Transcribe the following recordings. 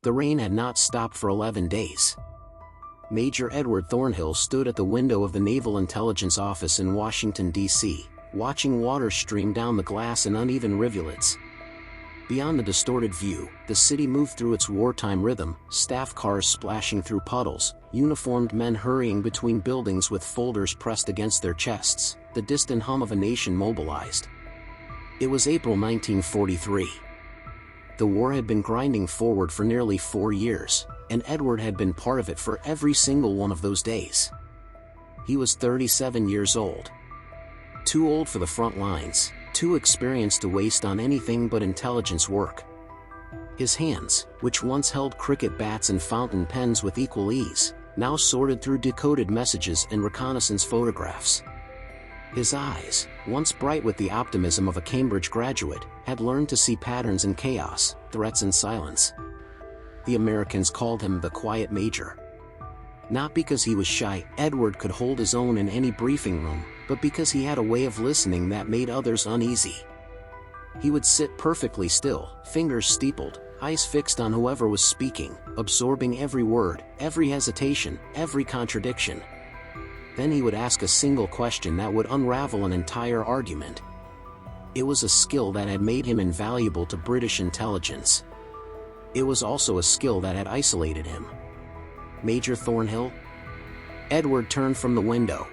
The rain had not stopped for 11 days. Major Edward Thornhill stood at the window of the Naval Intelligence Office in Washington, D.C., watching water stream down the glass in uneven rivulets. Beyond the distorted view, the city moved through its wartime rhythm, staff cars splashing through puddles, uniformed men hurrying between buildings with folders pressed against their chests, the distant hum of a nation mobilized. It was April 1943. The war had been grinding forward for nearly 4 years, and Edward had been part of it for every single one of those days. He was 37 years old. Too old for the front lines, too experienced to waste on anything but intelligence work. His hands, which once held cricket bats and fountain pens with equal ease, now sorted through decoded messages and reconnaissance photographs. His eyes, once bright with the optimism of a Cambridge graduate, had learned to see patterns in chaos, threats in silence. The Americans called him the Quiet Major. Not because he was shy, Edward could hold his own in any briefing room, but because he had a way of listening that made others uneasy. He would sit perfectly still, fingers steepled, eyes fixed on whoever was speaking, absorbing every word, every hesitation, every contradiction. Then he would ask a single question that would unravel an entire argument. It was a skill that had made him invaluable to British intelligence. It was also a skill that had isolated him. Major Thornhill? Edward turned from the window.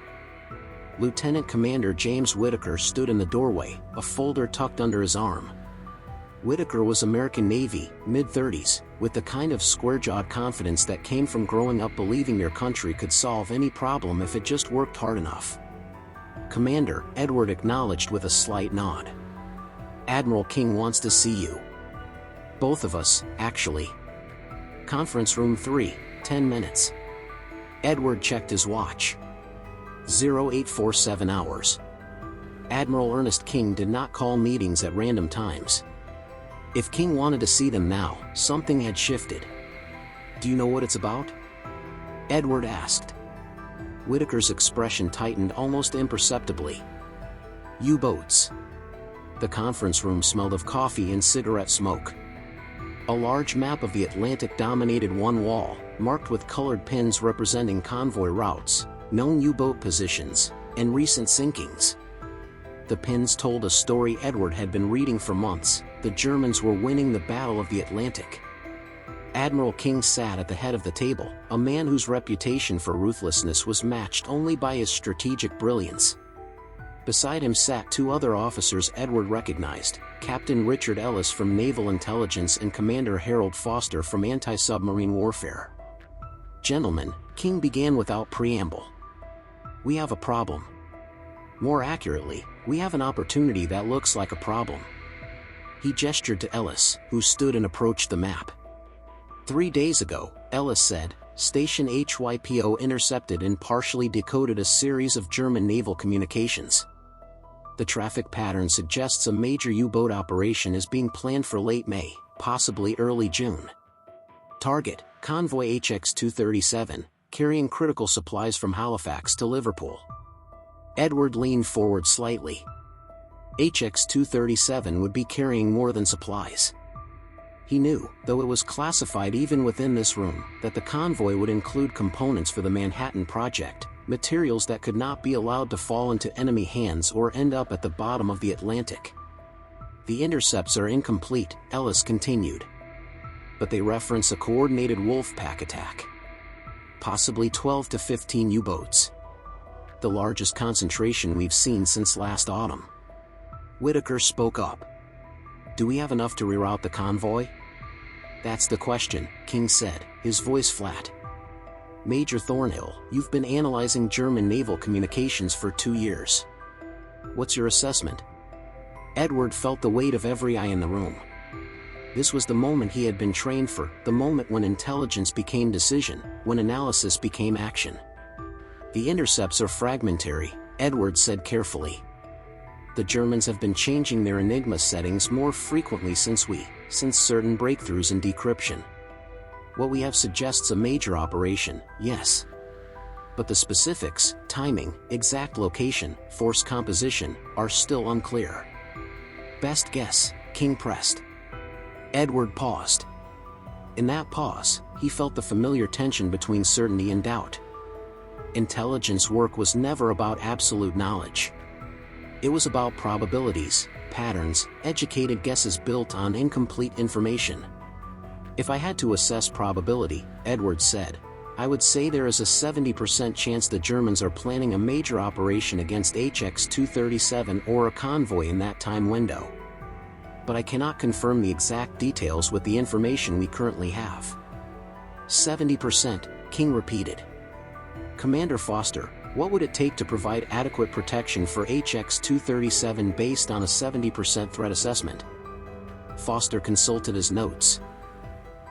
Lieutenant Commander James Whittaker stood in the doorway, a folder tucked under his arm. Whittaker was American Navy, mid-30s, with the kind of square-jawed confidence that came from growing up believing your country could solve any problem if it just worked hard enough. "Commander," Edward acknowledged with a slight nod. "Admiral King wants to see you." "Both of us, actually." "Conference room 3, 10 minutes. Edward checked his watch. 0847 hours. Admiral Ernest King did not call meetings at random times. If King wanted to see them now, something had shifted. "Do you know what it's about?" Edward asked. Whittaker's expression tightened almost imperceptibly. "U-boats." The conference room smelled of coffee and cigarette smoke. A large map of the Atlantic dominated one wall, marked with colored pins representing convoy routes, known U-boat positions, and recent sinkings. The pins told a story Edward had been reading for months. The Germans were winning the Battle of the Atlantic. Admiral King sat at the head of the table, a man whose reputation for ruthlessness was matched only by his strategic brilliance. Beside him sat 2 other officers Edward recognized, Captain Richard Ellis from Naval Intelligence and Commander Harold Foster from Anti-Submarine Warfare. "Gentlemen," King began without preamble. "We have a problem. More accurately, we have an opportunity that looks like a problem." He gestured to Ellis, who stood and approached the map. 3 days ago, Ellis said, Station HYPO intercepted and partially decoded a series of German naval communications. The traffic pattern suggests a major U-boat operation is being planned for late May, possibly early June. Target, convoy HX-237, carrying critical supplies from Halifax to Liverpool. Edward leaned forward slightly. HX-237 would be carrying more than supplies. He knew, though it was classified even within this room, that the convoy would include components for the Manhattan Project, materials that could not be allowed to fall into enemy hands or end up at the bottom of the Atlantic. "The intercepts are incomplete," Ellis continued. "But they reference a coordinated Wolfpack attack. Possibly 12 to 15 U-boats. The largest concentration we've seen since last autumn." Whittaker spoke up. "Do we have enough to reroute the convoy?" "That's the question," King said, his voice flat. "Major Thornhill, you've been analyzing German naval communications for 2 years. What's your assessment?" Edward felt the weight of every eye in the room. This was the moment he had been trained for, the moment when intelligence became decision, when analysis became action. "The intercepts are fragmentary," Edward said carefully. "The Germans have been changing their Enigma settings more frequently since certain breakthroughs in decryption. What we have suggests a major operation, yes. But the specifics, timing, exact location, force composition, are still unclear." "Best guess," King pressed. Edward paused. In that pause, he felt the familiar tension between certainty and doubt. Intelligence work was never about absolute knowledge. It was about probabilities, patterns, educated guesses built on incomplete information. If I had to assess probability, Edwards said, I would say there is a 70% chance the Germans are planning a major operation against HX-237 or a convoy in that time window. But I cannot confirm the exact details with the information we currently have. 70%, King repeated. Commander Foster, what would it take to provide adequate protection for HX-237 based on a 70% threat assessment? Foster consulted his notes.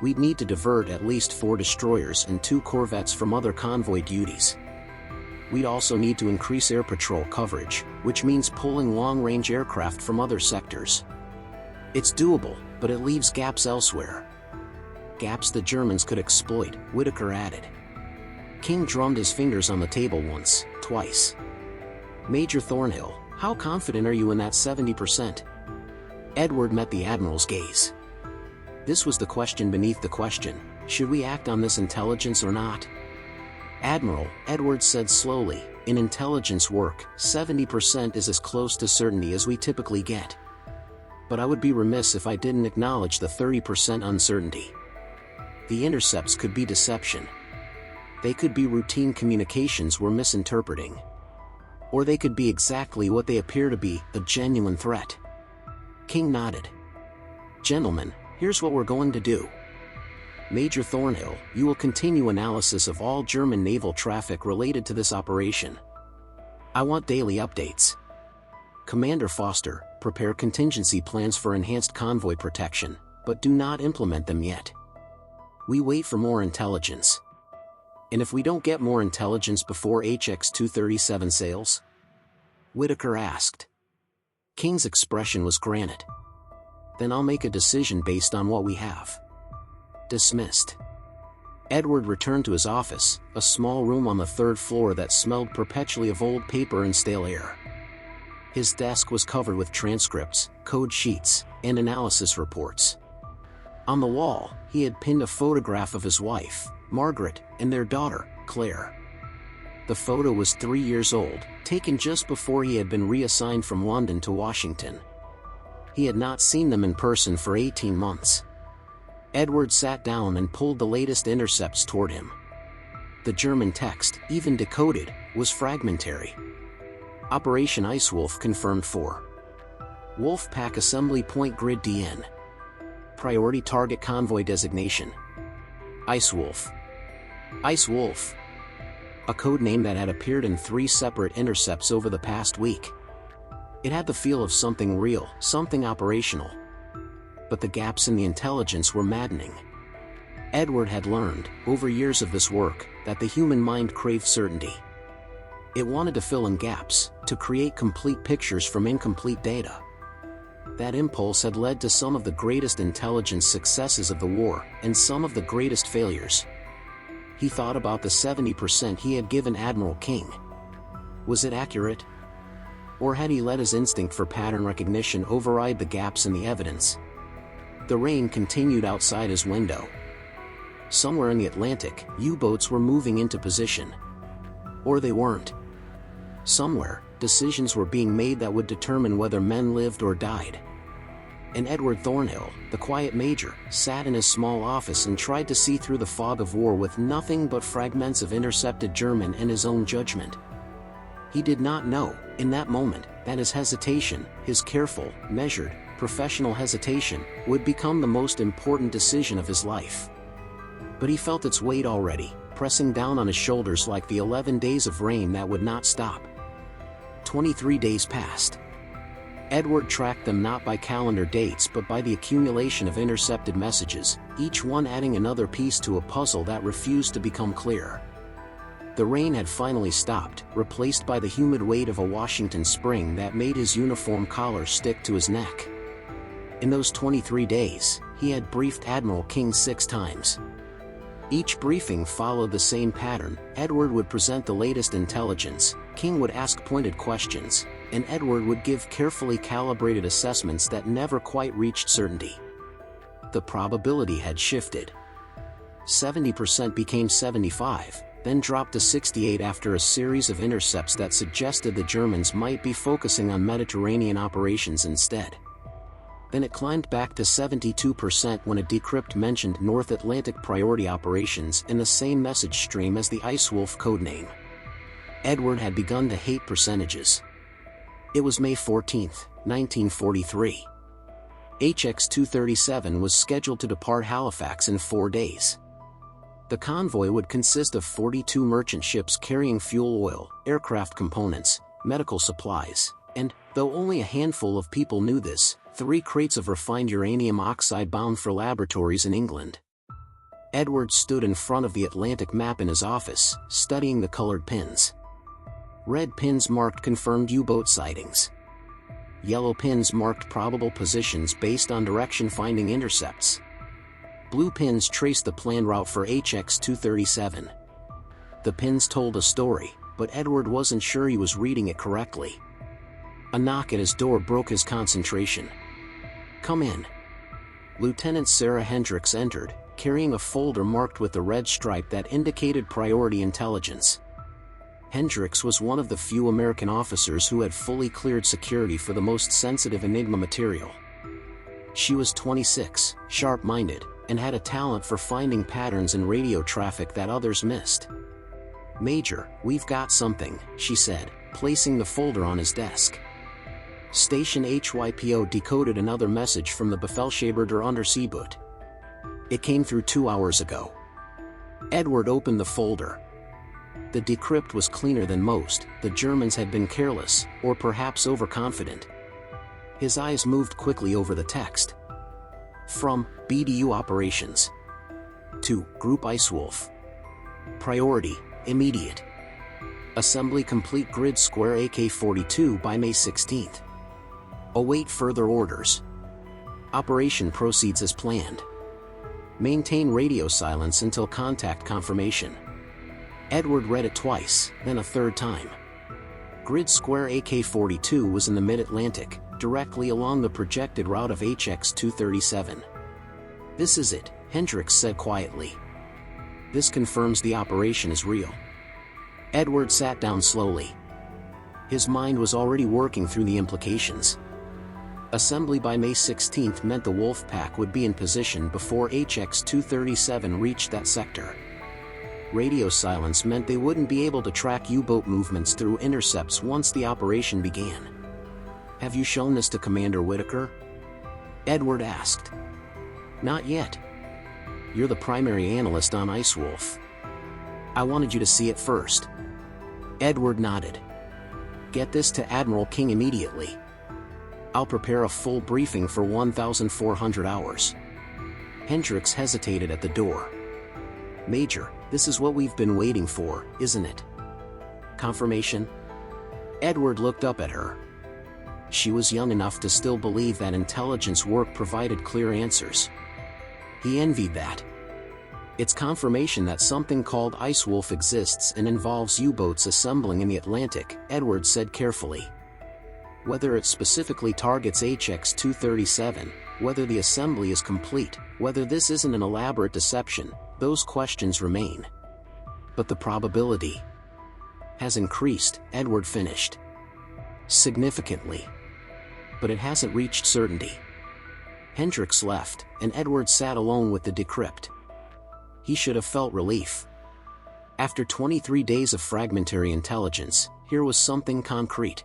We'd need to divert at least 4 destroyers and 2 corvettes from other convoy duties. We'd also need to increase air patrol coverage, which means pulling long-range aircraft from other sectors. It's doable, but it leaves gaps elsewhere. Gaps the Germans could exploit, Whitaker added. King drummed his fingers on the table once, twice. Major Thornhill, how confident are you in that 70%? Edward met the Admiral's gaze. This was the question beneath the question, should we act on this intelligence or not? Admiral, Edward said slowly, in intelligence work, 70% is as close to certainty as we typically get. But I would be remiss if I didn't acknowledge the 30% uncertainty. The intercepts could be deception. They could be routine communications we're misinterpreting. Or they could be exactly what they appear to be, a genuine threat. King nodded. Gentlemen, here's what we're going to do. Major Thornhill, you will continue analysis of all German naval traffic related to this operation. I want daily updates. Commander Foster, prepare contingency plans for enhanced convoy protection, but do not implement them yet. We wait for more intelligence. And if we don't get more intelligence before HX-237 sails? Whitaker asked. King's expression was granite. Then I'll make a decision based on what we have. Dismissed. Edward returned to his office, a small room on the 3rd floor that smelled perpetually of old paper and stale air. His desk was covered with transcripts, code sheets, and analysis reports. On the wall, he had pinned a photograph of his wife, Margaret, and their daughter, Claire. The photo was 3 years old, taken just before he had been reassigned from London to Washington. He had not seen them in person for 18 months. Edward sat down and pulled the latest intercepts toward him. The German text, even decoded, was fragmentary. Operation Icewolf confirmed for Wolfpack Assembly Point Grid DN. Priority Target Convoy Designation. Icewolf. Icewolf. A code name that had appeared in 3 separate intercepts over the past week. It had the feel of something real, something operational. But the gaps in the intelligence were maddening. Edward had learned, over years of this work, that the human mind craved certainty. It wanted to fill in gaps, to create complete pictures from incomplete data. That impulse had led to some of the greatest intelligence successes of the war, and some of the greatest failures. He thought about the 70% he had given Admiral King. Was it accurate? Or had he let his instinct for pattern recognition override the gaps in the evidence? The rain continued outside his window. Somewhere in the Atlantic, U-boats were moving into position. Or they weren't. Somewhere, decisions were being made that would determine whether men lived or died. And Edward Thornhill, the quiet major, sat in his small office and tried to see through the fog of war with nothing but fragments of intercepted German and his own judgment. He did not know, in that moment, that his hesitation, his careful, measured, professional hesitation, would become the most important decision of his life. But he felt its weight already, pressing down on his shoulders like the 11 days of rain that would not stop. 23 days passed. Edward tracked them not by calendar dates but by the accumulation of intercepted messages, each one adding another piece to a puzzle that refused to become clear. The rain had finally stopped, replaced by the humid weight of a Washington spring that made his uniform collar stick to his neck. In those 23 days, he had briefed Admiral King 6 times. Each briefing followed the same pattern. Edward would present the latest intelligence, King would ask pointed questions, and Edward would give carefully calibrated assessments that never quite reached certainty. The probability had shifted. 70% became 75, then dropped to 68 after a series of intercepts that suggested the Germans might be focusing on Mediterranean operations instead. Then it climbed back to 72% when a decrypt mentioned North Atlantic priority operations in the same message stream as the Icewolf codename. Edward had begun to hate percentages. It was May 14, 1943. HX-237 was scheduled to depart Halifax in 4 days. The convoy would consist of 42 merchant ships carrying fuel oil, aircraft components, medical supplies, and, though only a handful of people knew this, 3 crates of refined uranium oxide bound for laboratories in England. Edward stood in front of the Atlantic map in his office, studying the colored pins. Red pins marked confirmed U-boat sightings. Yellow pins marked probable positions based on direction-finding intercepts. Blue pins traced the planned route for HX-237. The pins told a story, but Edward wasn't sure he was reading it correctly. A knock at his door broke his concentration. "Come in." Lieutenant Sarah Hendricks entered, carrying a folder marked with a red stripe that indicated priority intelligence. Hendricks was one of the few American officers who had fully cleared security for the most sensitive Enigma material. She was 26, sharp-minded, and had a talent for finding patterns in radio traffic that others missed. "Major, we've got something," she said, placing the folder on his desk. Station HYPO decoded another message from the Befehlshaber der Unterseeboot. It came through 2 hours ago. Edward opened the folder. The decrypt was cleaner than most. The Germans had been careless, or perhaps overconfident. His eyes moved quickly over the text. From BDU Operations to Group Icewolf. Priority, immediate. Assembly complete grid square AK-42 by May 16. Await further orders. Operation proceeds as planned. Maintain radio silence until contact confirmation. Edward read it twice, then a third time. Grid square AK-42 was in the mid-Atlantic, directly along the projected route of HX-237. "This is it," Hendricks said quietly. "This confirms the operation is real." Edward sat down slowly. His mind was already working through the implications. Assembly by May 16 meant the Wolf Pack would be in position before HX-237 reached that sector. Radio silence meant they wouldn't be able to track U-boat movements through intercepts once the operation began. "Have you shown this to Commander Whitaker?" Edward asked. "Not yet. You're the primary analyst on Icewolf. I wanted you to see it first." Edward nodded. "Get this to Admiral King immediately. I'll prepare a full briefing for 1,400 hours." Hendricks hesitated at the door. "Major, this is what we've been waiting for, isn't it? Confirmation?" Edward looked up at her. She was young enough to still believe that intelligence work provided clear answers. He envied that. "It's confirmation that something called Icewolf exists and involves U-boats assembling in the Atlantic," Edward said carefully. "Whether it specifically targets HX-237, whether the assembly is complete, whether this isn't an elaborate deception, those questions remain. But the probability has increased," Edward finished. "Significantly. But it hasn't reached certainty." Hendricks left, and Edward sat alone with the decrypt. He should have felt relief. After 23 days of fragmentary intelligence, here was something concrete.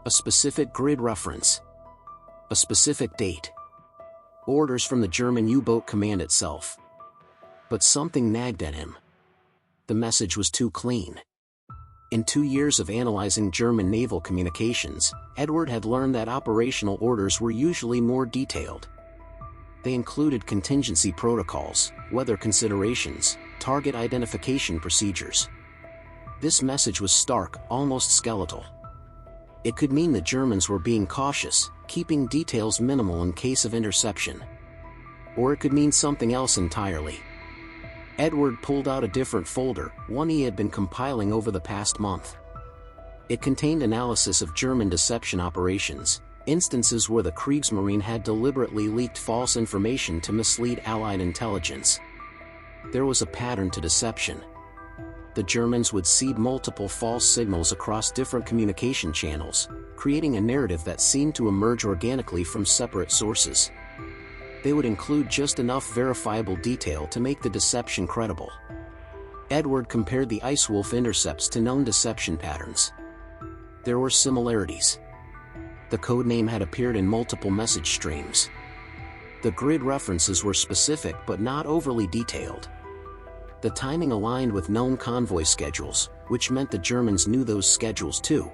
A specific grid reference. A specific date. Orders from the German U-boat command itself. But something nagged at him. The message was too clean. In 2 years of analyzing German naval communications, Edward had learned that operational orders were usually more detailed. They included contingency protocols, weather considerations, target identification procedures. This message was stark, almost skeletal. It could mean the Germans were being cautious, keeping details minimal in case of interception. Or it could mean something else entirely. Edward pulled out a different folder, one he had been compiling over the past month. It contained analysis of German deception operations, instances where the Kriegsmarine had deliberately leaked false information to mislead Allied intelligence. There was a pattern to deception. The Germans would seed multiple false signals across different communication channels, creating a narrative that seemed to emerge organically from separate sources. They would include just enough verifiable detail to make the deception credible. Edward compared the Icewolf intercepts to known deception patterns. There were similarities. The codename had appeared in multiple message streams. The grid references were specific but not overly detailed. The timing aligned with known convoy schedules, which meant the Germans knew those schedules too.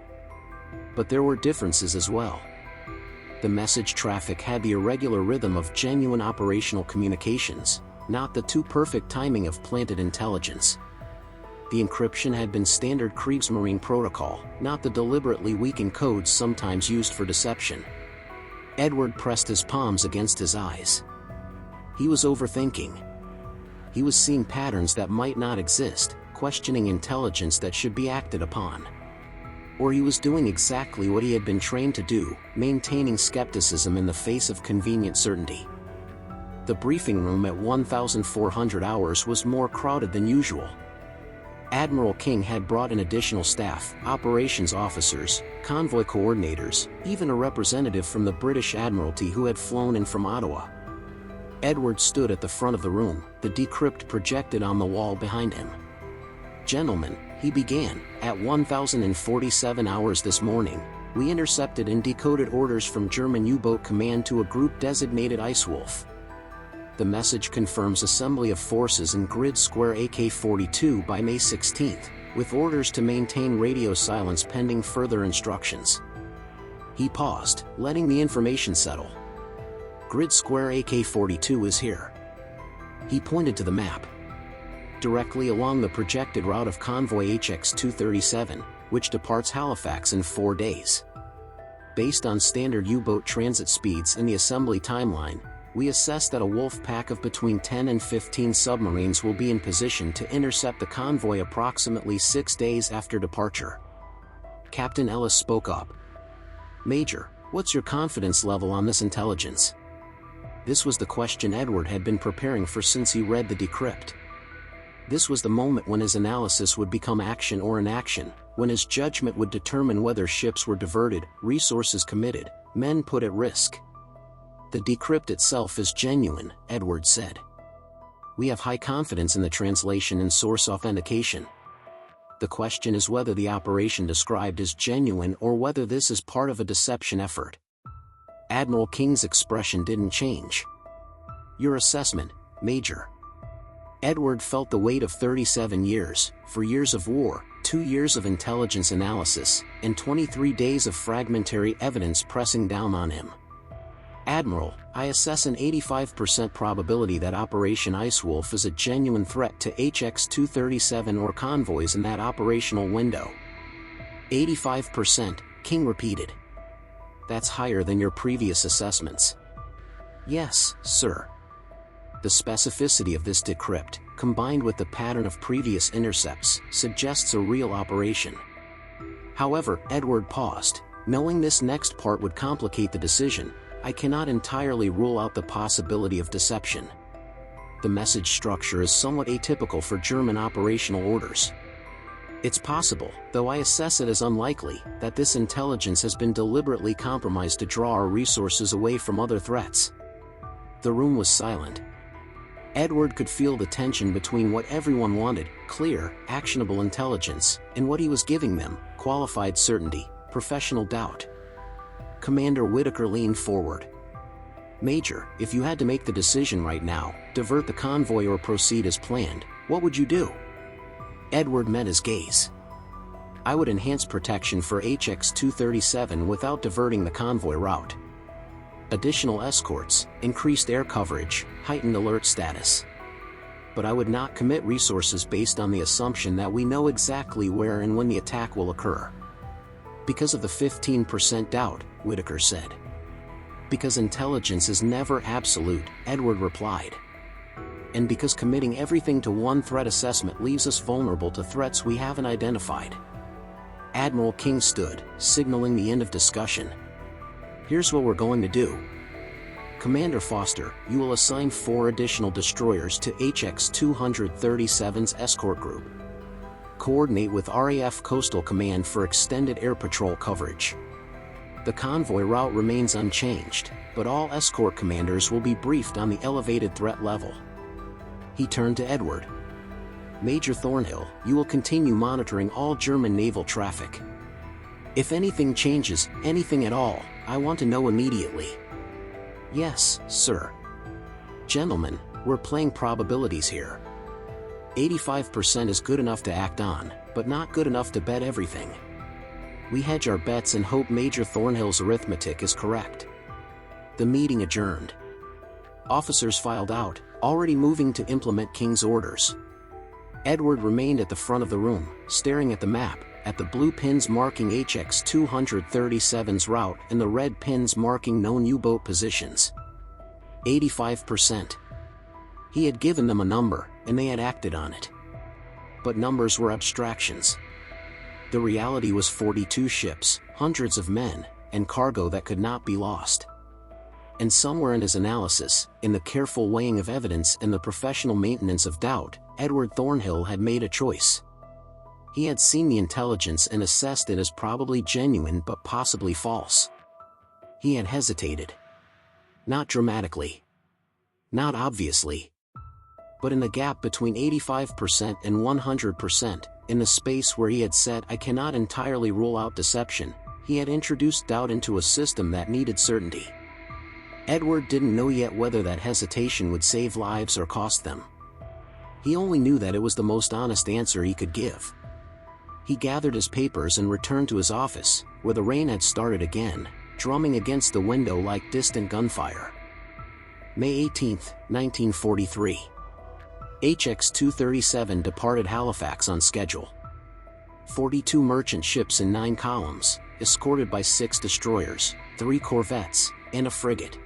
But there were differences as well. The message traffic had the irregular rhythm of genuine operational communications, not the too perfect timing of planted intelligence. The encryption had been standard Kriegsmarine protocol, not the deliberately weakened codes sometimes used for deception. Edward pressed his palms against his eyes. He was overthinking. He was seeing patterns that might not exist, questioning intelligence that should be acted upon. Or he was doing exactly what he had been trained to do, maintaining skepticism in the face of convenient certainty. The briefing room at 1400 hours was more crowded than usual. Admiral King had brought in additional staff, operations officers, convoy coordinators, even a representative from the British Admiralty who had flown in from Ottawa. Edward stood at the front of the room, the decrypt projected on the wall behind him. "Gentlemen," he began, "at 1047 hours this morning, we intercepted and decoded orders from German U-boat command to a group designated Icewolf. The message confirms assembly of forces in Grid Square AK-42 by May 16, with orders to maintain radio silence pending further instructions." He paused, letting the information settle. "Grid Square AK-42 is here." He pointed to the map. "Directly along the projected route of convoy HX-237, which departs Halifax in 4 days. Based on standard U-boat transit speeds and the assembly timeline, we assess that a wolf pack of between 10 and 15 submarines will be in position to intercept the convoy approximately 6 days after departure." Captain Ellis spoke up. "Major, what's your confidence level on this intelligence?" This was the question Edward had been preparing for since he read the decrypt. This was the moment when his analysis would become action or inaction, when his judgment would determine whether ships were diverted, resources committed, men put at risk. "The decrypt itself is genuine," Edward said. "We have high confidence in the translation and source authentication. The question is whether the operation described is genuine or whether this is part of a deception effort." Admiral King's expression didn't change. "Your assessment, Major." Edward felt the weight of 37 years, 4 years of war, 2 years of intelligence analysis, and 23 days of fragmentary evidence pressing down on him. "Admiral, I assess an 85% probability that Operation Icewolf is a genuine threat to HX-237 or convoys in that operational window." 85%, King repeated. "That's higher than your previous assessments." "Yes, sir." The specificity of this decrypt, combined with the pattern of previous intercepts, suggests a real operation. However, Edward paused. "Knowing this next part would complicate the decision, I cannot entirely rule out the possibility of deception. The message structure is somewhat atypical for German operational orders. It's possible, though I assess it as unlikely, that this intelligence has been deliberately compromised to draw our resources away from other threats." The room was silent. Edward could feel the tension between what everyone wanted, clear, actionable intelligence, and what he was giving them, qualified certainty, professional doubt. Commander Whitaker leaned forward. "Major, if you had to make the decision right now, divert the convoy or proceed as planned, what would you do?" Edward met his gaze. "I would enhance protection for HX-237 without diverting the convoy route. Additional escorts, increased air coverage, heightened alert status. But I would not commit resources based on the assumption that we know exactly where and when the attack will occur." "Because of the 15% doubt," Whitaker said. "Because intelligence is never absolute," Edward replied. "And because committing everything to one threat assessment leaves us vulnerable to threats we haven't identified." Admiral King stood, signaling the end of discussion. "Here's what we're going to do. Commander Foster, you will assign 4 additional destroyers to HX-237's escort group. Coordinate with RAF Coastal Command for extended air patrol coverage. The convoy route remains unchanged, but all escort commanders will be briefed on the elevated threat level. He turned to Edward. Major Thornhill, you will continue monitoring all German naval traffic. If anything changes, anything at all, I want to know immediately. Yes, sir. Gentlemen, we're playing probabilities here. 85% is good enough to act on, but not good enough to bet everything. We hedge our bets and hope Major Thornhill's arithmetic is correct. The meeting adjourned. Officers filed out, already moving to implement King's orders. Edward remained at the front of the room, staring at the map, at the blue pins marking HX-237's route and the red pins marking known U-boat positions. 85%. He had given them a number, and they had acted on it. But numbers were abstractions. The reality was 42 ships, hundreds of men, and cargo that could not be lost. And somewhere in his analysis, in the careful weighing of evidence and the professional maintenance of doubt, Edward Thornhill had made a choice. He had seen the intelligence and assessed it as probably genuine but possibly false. He had hesitated. Not dramatically. Not obviously. But in the gap between 85% and 100%, in the space where he had said I cannot entirely rule out deception, he had introduced doubt into a system that needed certainty. Edward didn't know yet whether that hesitation would save lives or cost them. He only knew that it was the most honest answer he could give. He gathered his papers and returned to his office, where the rain had started again, drumming against the window like distant gunfire. May 18, 1943. HX-237 departed Halifax on schedule. 42 merchant ships in 9 columns, escorted by 6 destroyers, 3 corvettes, and a frigate.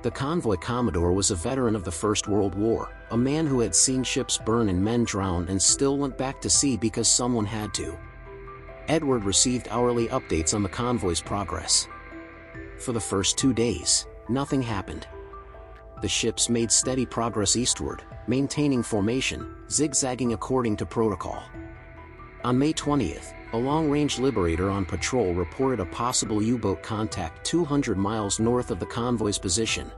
The convoy commodore was a veteran of the First World War, a man who had seen ships burn and men drown and still went back to sea because someone had to. Edward received hourly updates on the convoy's progress. For the first 2 days, nothing happened. The ships made steady progress eastward, maintaining formation, zigzagging according to protocol. On May 20th, a long-range Liberator on patrol reported a possible U-boat contact 200 miles north of the convoy's position.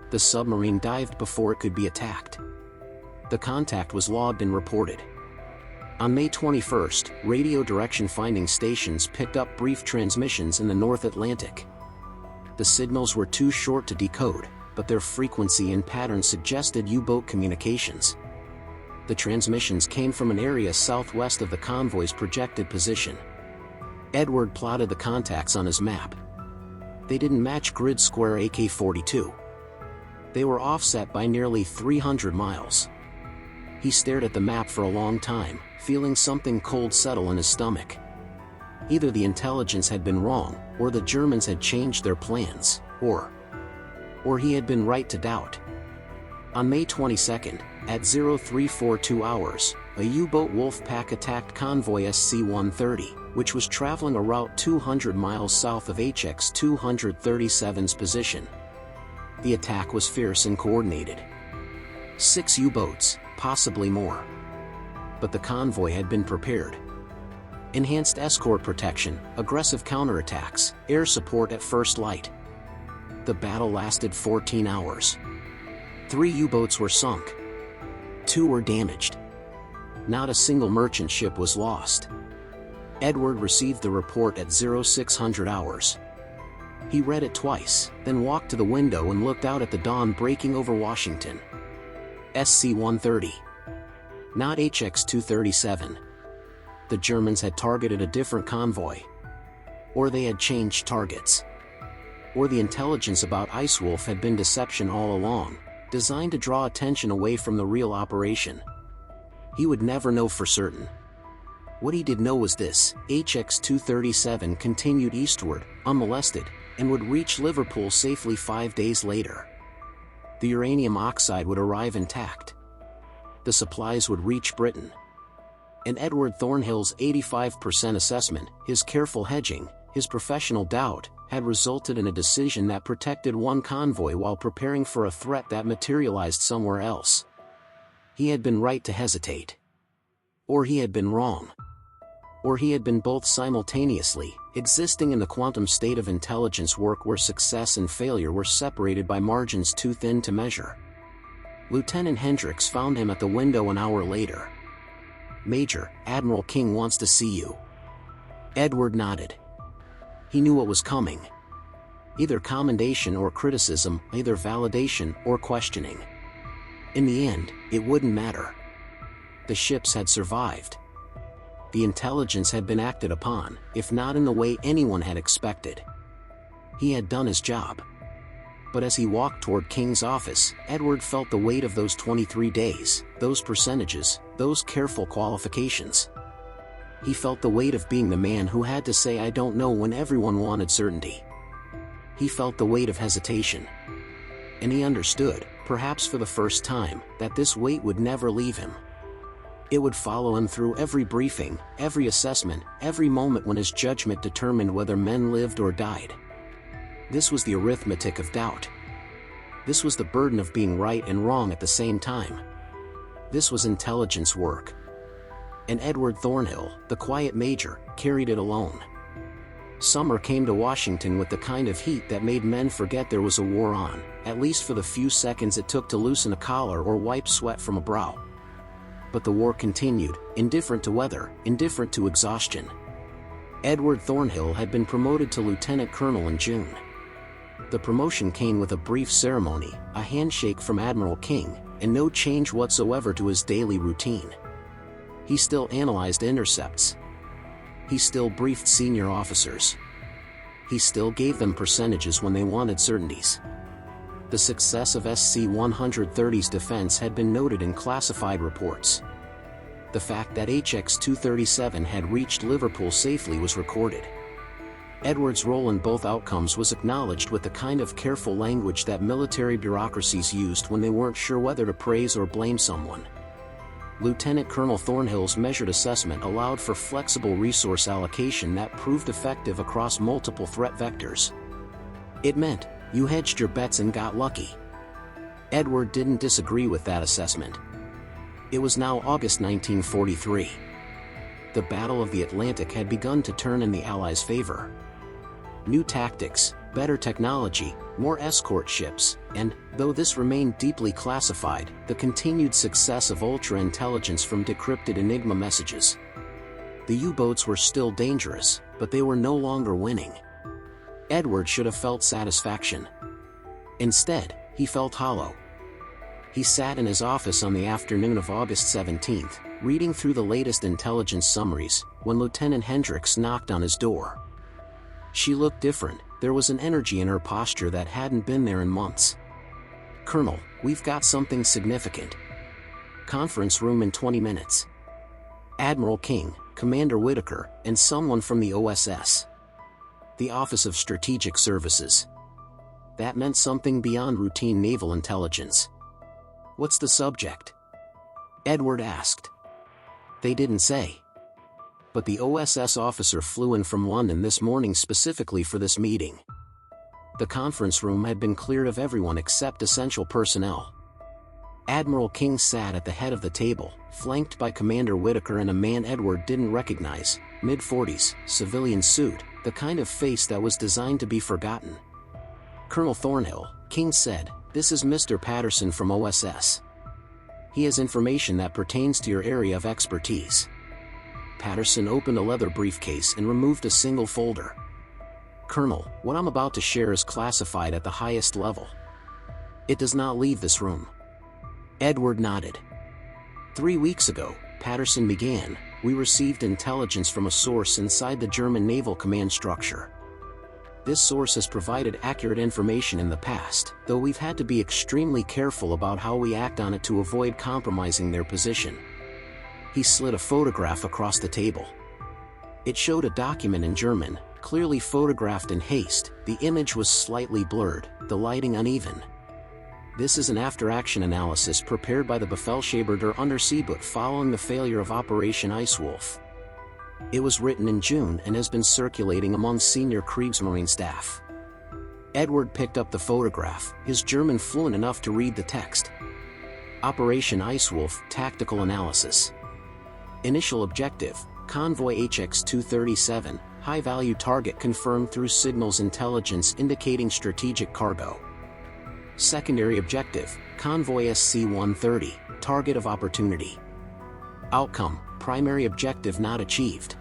The submarine dived before it could be attacked. The contact was logged and reported. On May 21st, radio direction finding stations picked up brief transmissions in the North Atlantic. The signals were too short to decode, but their frequency and pattern suggested U-boat communications. The transmissions came from an area southwest of the convoy's projected position. Edward plotted the contacts on his map. They didn't match grid square AK-42. They were offset by nearly 300 miles. He stared at the map for a long time, feeling something cold settle in his stomach. Either the intelligence had been wrong, or the Germans had changed their plans, or he had been right to doubt. On May 22nd, at 0342 hours, a U-boat Wolfpack attacked convoy SC-130, which was traveling a route 200 miles south of HX-237's position. The attack was fierce and coordinated. 6 U-boats, possibly more. But the convoy had been prepared. Enhanced escort protection, aggressive counterattacks, air support at first light. The battle lasted 14 hours. 3 U-boats were sunk. 2 were damaged. Not a single merchant ship was lost. Edward received the report at 0600 hours. He read it twice, then walked to the window and looked out at the dawn breaking over Washington. SC-130. Not HX-237. The Germans had targeted a different convoy. Or they had changed targets. Or the intelligence about Icewolf had been deception all along, designed to draw attention away from the real operation. He would never know for certain. What he did know was this: HX-237 continued eastward, unmolested, and would reach Liverpool safely 5 days later. The uranium oxide would arrive intact. The supplies would reach Britain. And Edward Thornhill's 85% assessment, his careful hedging, his professional doubt, had resulted in a decision that protected one convoy while preparing for a threat that materialized somewhere else. He had been right to hesitate. Or he had been wrong. Or he had been both simultaneously, existing in the quantum state of intelligence work where success and failure were separated by margins too thin to measure. Lieutenant Hendricks found him at the window an hour later. "Major, Admiral King wants to see you." Edward nodded. He knew what was coming. Either commendation or criticism, either validation or questioning. In the end, it wouldn't matter. The ships had survived. The intelligence had been acted upon, if not in the way anyone had expected. He had done his job. But as he walked toward King's office, Edward felt the weight of those 23 days, those percentages, those careful qualifications. He felt the weight of being the man who had to say "I don't know" when everyone wanted certainty. He felt the weight of hesitation. And he understood, perhaps for the first time, that this weight would never leave him. It would follow him through every briefing, every assessment, every moment when his judgment determined whether men lived or died. This was the arithmetic of doubt. This was the burden of being right and wrong at the same time. This was intelligence work. And Edward Thornhill, the quiet major, carried it alone. Summer came to Washington with the kind of heat that made men forget there was a war on, at least for the few seconds it took to loosen a collar or wipe sweat from a brow. But the war continued, indifferent to weather, indifferent to exhaustion. Edward Thornhill had been promoted to lieutenant colonel in June. The promotion came with a brief ceremony, a handshake from Admiral King, and no change whatsoever to his daily routine. He still analyzed intercepts. He still briefed senior officers. He still gave them percentages when they wanted certainties. The success of SC-130's defense had been noted in classified reports. The fact that HX-237 had reached Liverpool safely was recorded. Edward's role in both outcomes was acknowledged with the kind of careful language that military bureaucracies used when they weren't sure whether to praise or blame someone. Lieutenant Colonel Thornhill's measured assessment allowed for flexible resource allocation that proved effective across multiple threat vectors. It meant, you hedged your bets and got lucky. Edward didn't disagree with that assessment. It was now August 1943. The Battle of the Atlantic had begun to turn in the Allies' favor. New tactics, better technology, more escort ships, and, though this remained deeply classified, the continued success of ultra-intelligence from decrypted Enigma messages. The U-boats were still dangerous, but they were no longer winning. Edward should have felt satisfaction. Instead, he felt hollow. He sat in his office on the afternoon of August 17th, reading through the latest intelligence summaries, when Lieutenant Hendricks knocked on his door. She looked different. There was an energy in her posture that hadn't been there in months. "Colonel, we've got something significant. Conference room in 20 minutes. Admiral King, Commander Whitaker, and someone from the OSS. The Office of Strategic Services." That meant something beyond routine naval intelligence. "What's the subject?" Edward asked. They didn't say. But the OSS officer flew in from London this morning specifically for this meeting. The conference room had been cleared of everyone except essential personnel. Admiral King sat at the head of the table, flanked by Commander Whitaker and a man Edward didn't recognize, mid-40s, civilian suit, the kind of face that was designed to be forgotten. "Colonel Thornhill," King said, "this is Mr. Patterson from OSS. He has information that pertains to your area of expertise." Patterson opened a leather briefcase and removed a single folder. "Colonel, what I'm about to share is classified at the highest level. It does not leave this room." Edward nodded. 3 weeks ago, Patterson began, we received intelligence from a source inside the German Naval Command structure. This source has provided accurate information in the past, though we've had to be extremely careful about how we act on it to avoid compromising their position. He slid a photograph across the table. It showed a document in German, clearly photographed in haste. The image was slightly blurred, the lighting uneven. "This is an after-action analysis prepared by the Befehlshaber der Unterseeboot following the failure of Operation Icewolf. It was written in June and has been circulating among senior Kriegsmarine staff. Edward picked up the photograph, his German fluent enough to read the text. Operation Icewolf, Tactical Analysis. Initial objective, Convoy HX-237, high-value target confirmed through signals intelligence indicating strategic cargo. Secondary objective, Convoy SC-130, target of opportunity. Outcome, primary objective not achieved.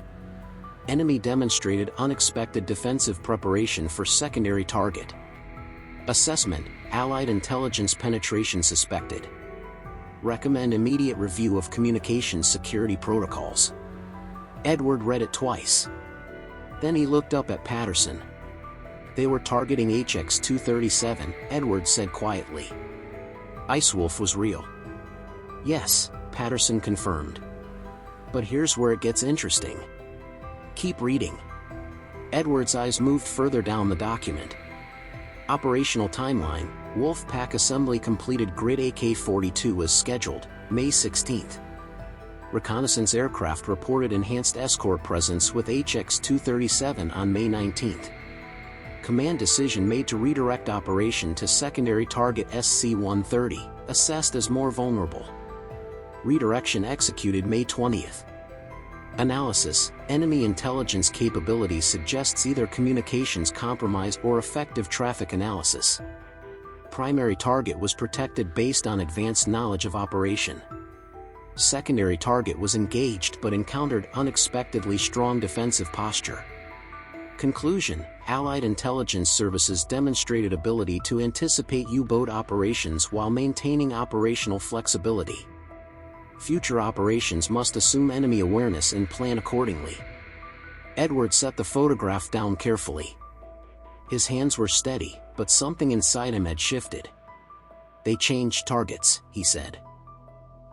Enemy demonstrated unexpected defensive preparation for secondary target. Assessment, Allied intelligence penetration suspected. Recommend immediate review of communications security protocols. Edward read it twice. Then he looked up at Patterson. They were targeting HX-237, Edward said quietly. Icewolf was real. Yes, Patterson confirmed. But here's where it gets interesting. Keep reading. Edward's eyes moved further down the document. Operational timeline, Wolfpack assembly completed Grid AK-42 as scheduled, May 16. Reconnaissance aircraft reported enhanced escort presence with HX-237 on May 19. Command decision made to redirect operation to secondary target SC-130, assessed as more vulnerable. Redirection executed May 20. Analysis, enemy intelligence capability suggests either communications compromise or effective traffic analysis. Primary target was protected based on advanced knowledge of operation. Secondary target was engaged but encountered unexpectedly strong defensive posture. Conclusion, Allied intelligence services demonstrated ability to anticipate U-boat operations while maintaining operational flexibility. Future operations must assume enemy awareness and plan accordingly. Edward set the photograph down carefully. His hands were steady, but something inside him had shifted. They changed targets, he said.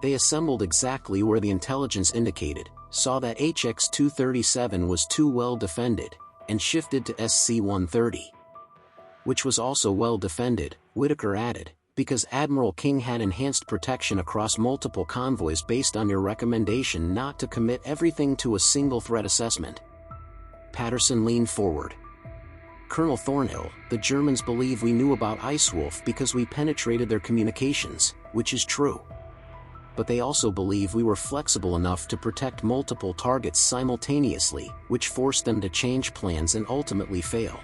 They assembled exactly where the intelligence indicated, saw that HX-237 was too well defended, and shifted to SC-130. Which was also well defended, Whitaker added, because Admiral King had enhanced protection across multiple convoys based on your recommendation not to commit everything to a single threat assessment. Patterson leaned forward. Colonel Thornhill, the Germans believe we knew about Icewolf because we penetrated their communications, which is true. But they also believe we were flexible enough to protect multiple targets simultaneously, which forced them to change plans and ultimately fail.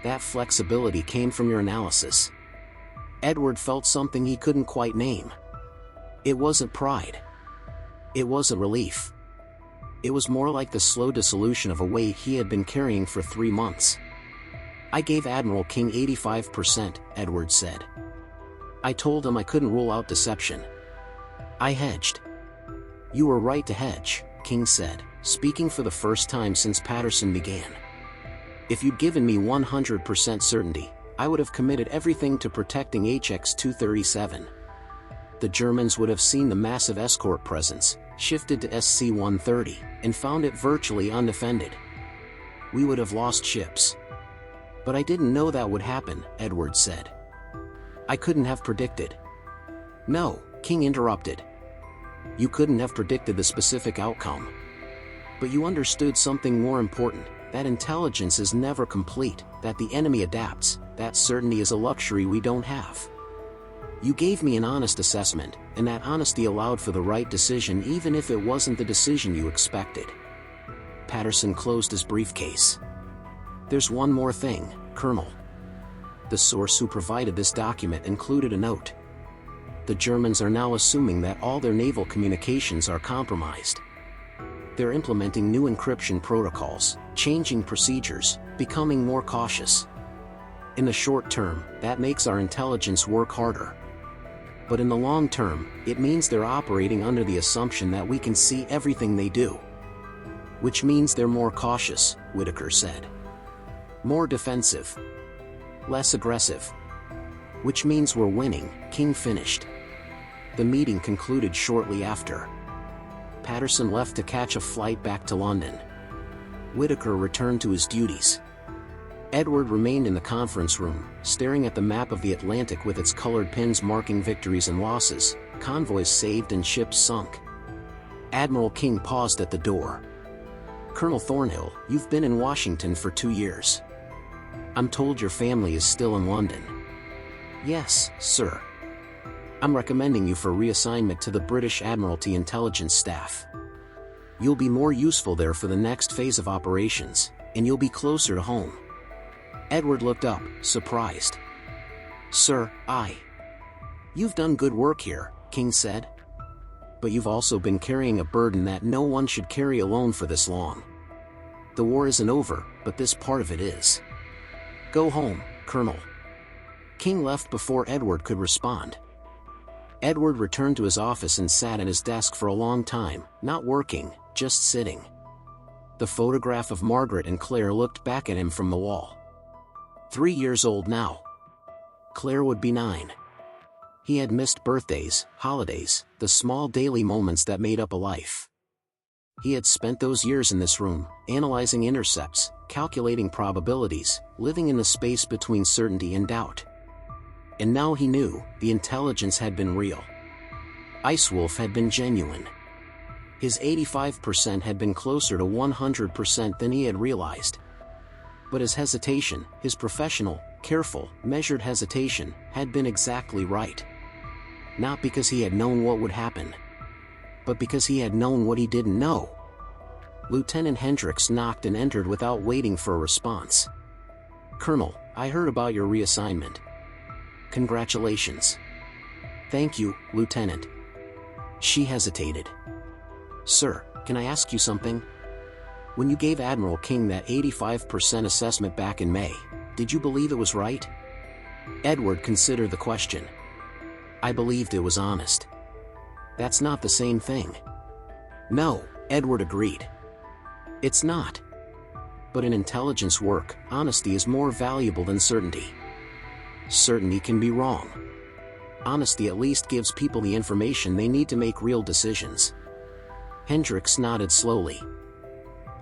That flexibility came from your analysis. Edward felt something he couldn't quite name. It wasn't pride. It wasn't relief. It was more like the slow dissolution of a weight he had been carrying for 3 months. I gave Admiral King 85%, Edward said. I told him I couldn't rule out deception. I hedged. You were right to hedge, King said, speaking for the first time since Patterson began. If you'd given me 100% certainty, I would have committed everything to protecting HX-237. The Germans would have seen the massive escort presence, shifted to SC-130, and found it virtually undefended. We would have lost ships. But I didn't know that would happen, Edward said. I couldn't have predicted. No, King interrupted. You couldn't have predicted the specific outcome. But you understood something more important, that intelligence is never complete, that the enemy adapts, that certainty is a luxury we don't have. You gave me an honest assessment, and that honesty allowed for the right decision even if it wasn't the decision you expected. Patterson closed his briefcase. There's one more thing, Colonel. The source who provided this document included a note. The Germans are now assuming that all their naval communications are compromised. They're implementing new encryption protocols, changing procedures, becoming more cautious. In the short term, that makes our intelligence work harder. But in the long term, it means they're operating under the assumption that we can see everything they do. Which means they're more cautious, Whitaker said. More defensive. Less aggressive. Which means we're winning, King finished. The meeting concluded shortly after. Patterson left to catch a flight back to London. Whitaker returned to his duties. Edward remained in the conference room, staring at the map of the Atlantic with its colored pins marking victories and losses, convoys saved and ships sunk. Admiral King paused at the door. Colonel Thornhill, you've been in Washington for 2 years. I'm told your family is still in London. Yes, sir. I'm recommending you for reassignment to the British Admiralty Intelligence Staff. You'll be more useful there for the next phase of operations, and you'll be closer to home. Edward looked up, surprised. Sir, You've done good work here, King said. But you've also been carrying a burden that no one should carry alone for this long. The war isn't over, but this part of it is. Go home, Colonel. King left before Edward could respond. Edward returned to his office and sat at his desk for a long time, not working, just sitting. The photograph of Margaret and Claire looked back at him from the wall. 3 years old now. Claire would be 9. He had missed birthdays, holidays, the small daily moments that made up a life. He had spent those years in this room, analyzing intercepts, calculating probabilities, living in the space between certainty and doubt. And now he knew, the intelligence had been real. Icewolf had been genuine. His 85% had been closer to 100% than he had realized. But his hesitation, his professional, careful, measured hesitation, had been exactly right. Not because he had known what would happen, but because he had known what he didn't know. Lieutenant Hendricks knocked and entered without waiting for a response. Colonel, I heard about your reassignment. Congratulations. Thank you, Lieutenant. She hesitated. Sir, can I ask you something? When you gave Admiral King that 85% assessment back in May, did you believe it was right? Edward considered the question. I believed it was honest. That's not the same thing. No, Edward agreed. It's not. But in intelligence work, honesty is more valuable than certainty. Certainty can be wrong. Honesty at least gives people the information they need to make real decisions. Hendricks nodded slowly.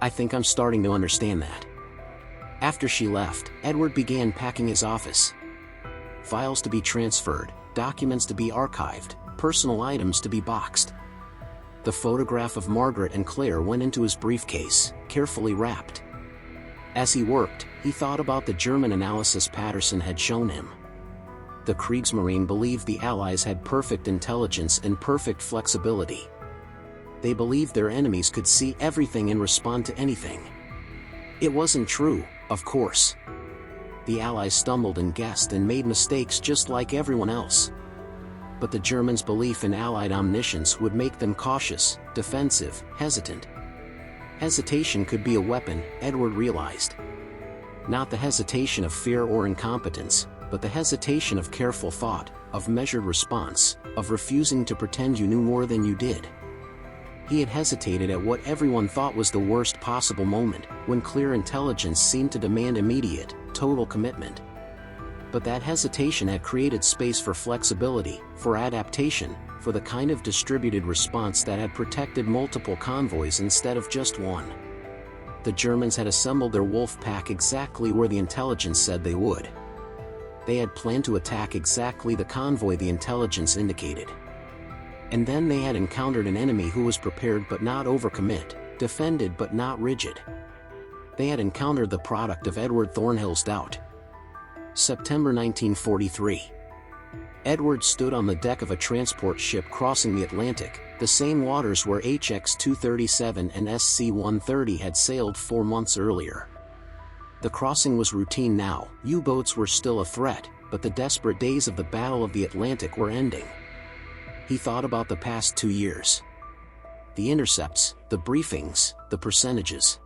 I think I'm starting to understand that. After she left, Edward began packing his office. Files to be transferred, documents to be archived, personal items to be boxed. The photograph of Margaret and Claire went into his briefcase, carefully wrapped. As he worked, he thought about the German analysis Patterson had shown him. The Kriegsmarine believed the Allies had perfect intelligence and perfect flexibility. They believed their enemies could see everything and respond to anything. It wasn't true, of course. The Allies stumbled and guessed and made mistakes just like everyone else. But the Germans' belief in Allied omniscience would make them cautious, defensive, hesitant. Hesitation could be a weapon, Edward realized. Not the hesitation of fear or incompetence, but the hesitation of careful thought, of measured response, of refusing to pretend you knew more than you did. He had hesitated at what everyone thought was the worst possible moment, when clear intelligence seemed to demand immediate, total commitment. But that hesitation had created space for flexibility, for adaptation, for the kind of distributed response that had protected multiple convoys instead of just one. The Germans had assembled their wolf pack exactly where the intelligence said they would. They had planned to attack exactly the convoy the intelligence indicated. And then they had encountered an enemy who was prepared but not overcommit, defended but not rigid. They had encountered the product of Edward Thornhill's doubt. September 1943. Edward stood on the deck of a transport ship crossing the Atlantic, the same waters where HX-237 and SC-130 had sailed 4 months earlier. The crossing was routine now, U-boats were still a threat, but the desperate days of the Battle of the Atlantic were ending. He thought about the past 2 years. The intercepts, the briefings, the percentages.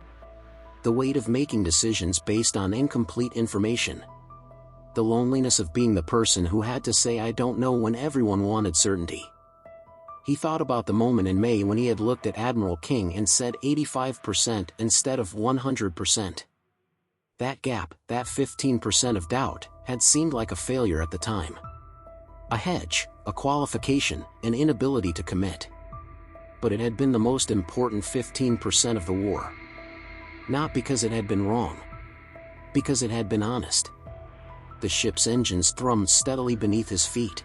The weight of making decisions based on incomplete information. The loneliness of being the person who had to say I don't know when everyone wanted certainty. He thought about the moment in May when he had looked at Admiral King and said 85% instead of 100%. That gap, that 15% of doubt, had seemed like a failure at the time. A hedge, a qualification, an inability to commit. But it had been the most important 15% of the war. Not because it had been wrong. Because it had been honest. The ship's engines thrummed steadily beneath his feet.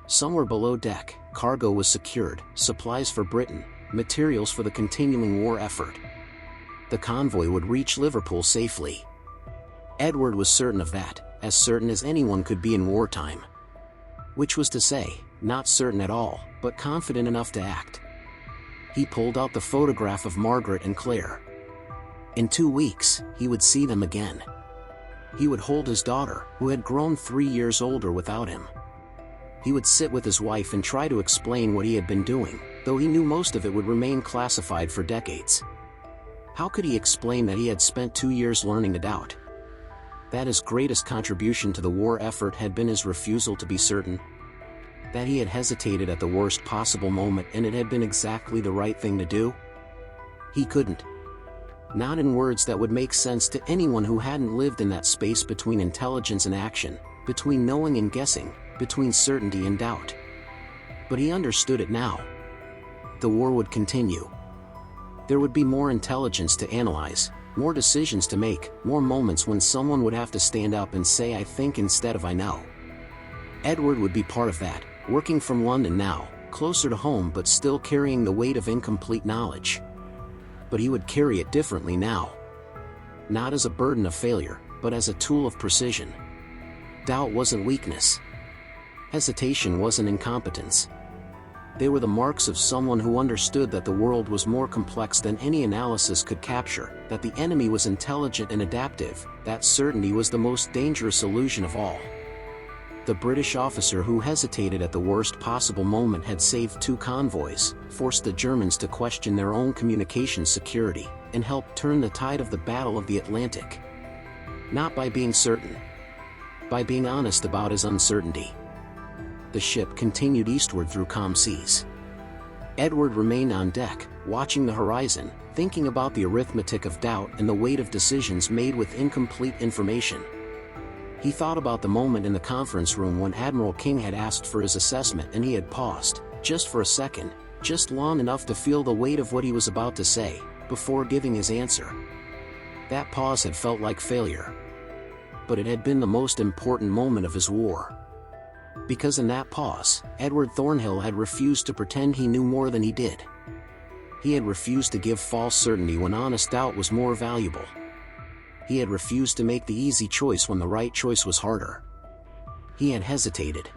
Somewhere below deck, cargo was secured, supplies for Britain, materials for the continuing war effort. the convoy would reach Liverpool safely. Edward was certain of that, as certain as anyone could be in wartime. Which was to say, not certain at all, but confident enough to act. He pulled out the photograph of Margaret and Claire. In 2 weeks, he would see them again. He would hold his daughter, who had grown 3 years older without him. He would sit with his wife and try to explain what he had been doing, though he knew most of it would remain classified for decades. How could he explain that he had spent 2 years learning to doubt? That his greatest contribution to the war effort had been his refusal to be certain? That he had hesitated at the worst possible moment and it had been exactly the right thing to do? He couldn't. Not in words that would make sense to anyone who hadn't lived in that space between intelligence and action, between knowing and guessing, between certainty and doubt. But he understood it now. The war would continue. There would be more intelligence to analyze, more decisions to make, more moments when someone would have to stand up and say "I think" instead of "I know." Edward would be part of that, working from London now, closer to home but still carrying the weight of incomplete knowledge. But he would carry it differently now. Not as a burden of failure, but as a tool of precision. Doubt wasn't weakness. Hesitation wasn't incompetence. They were the marks of someone who understood that the world was more complex than any analysis could capture, that the enemy was intelligent and adaptive, that certainty was the most dangerous illusion of all. The British officer who hesitated at the worst possible moment had saved 2 convoys, forced the Germans to question their own communication security, and helped turn the tide of the Battle of the Atlantic. Not by being certain. By being honest about his uncertainty. The ship continued eastward through calm seas. Edward remained on deck, watching the horizon, thinking about the arithmetic of doubt and the weight of decisions made with incomplete information. He thought about the moment in the conference room when Admiral King had asked for his assessment and he had paused, just for a second, just long enough to feel the weight of what he was about to say, before giving his answer. That pause had felt like failure. But it had been the most important moment of his war. Because in that pause, Edward Thornhill had refused to pretend he knew more than he did. He had refused to give false certainty when honest doubt was more valuable. He had refused to make the easy choice when the right choice was harder. He had hesitated.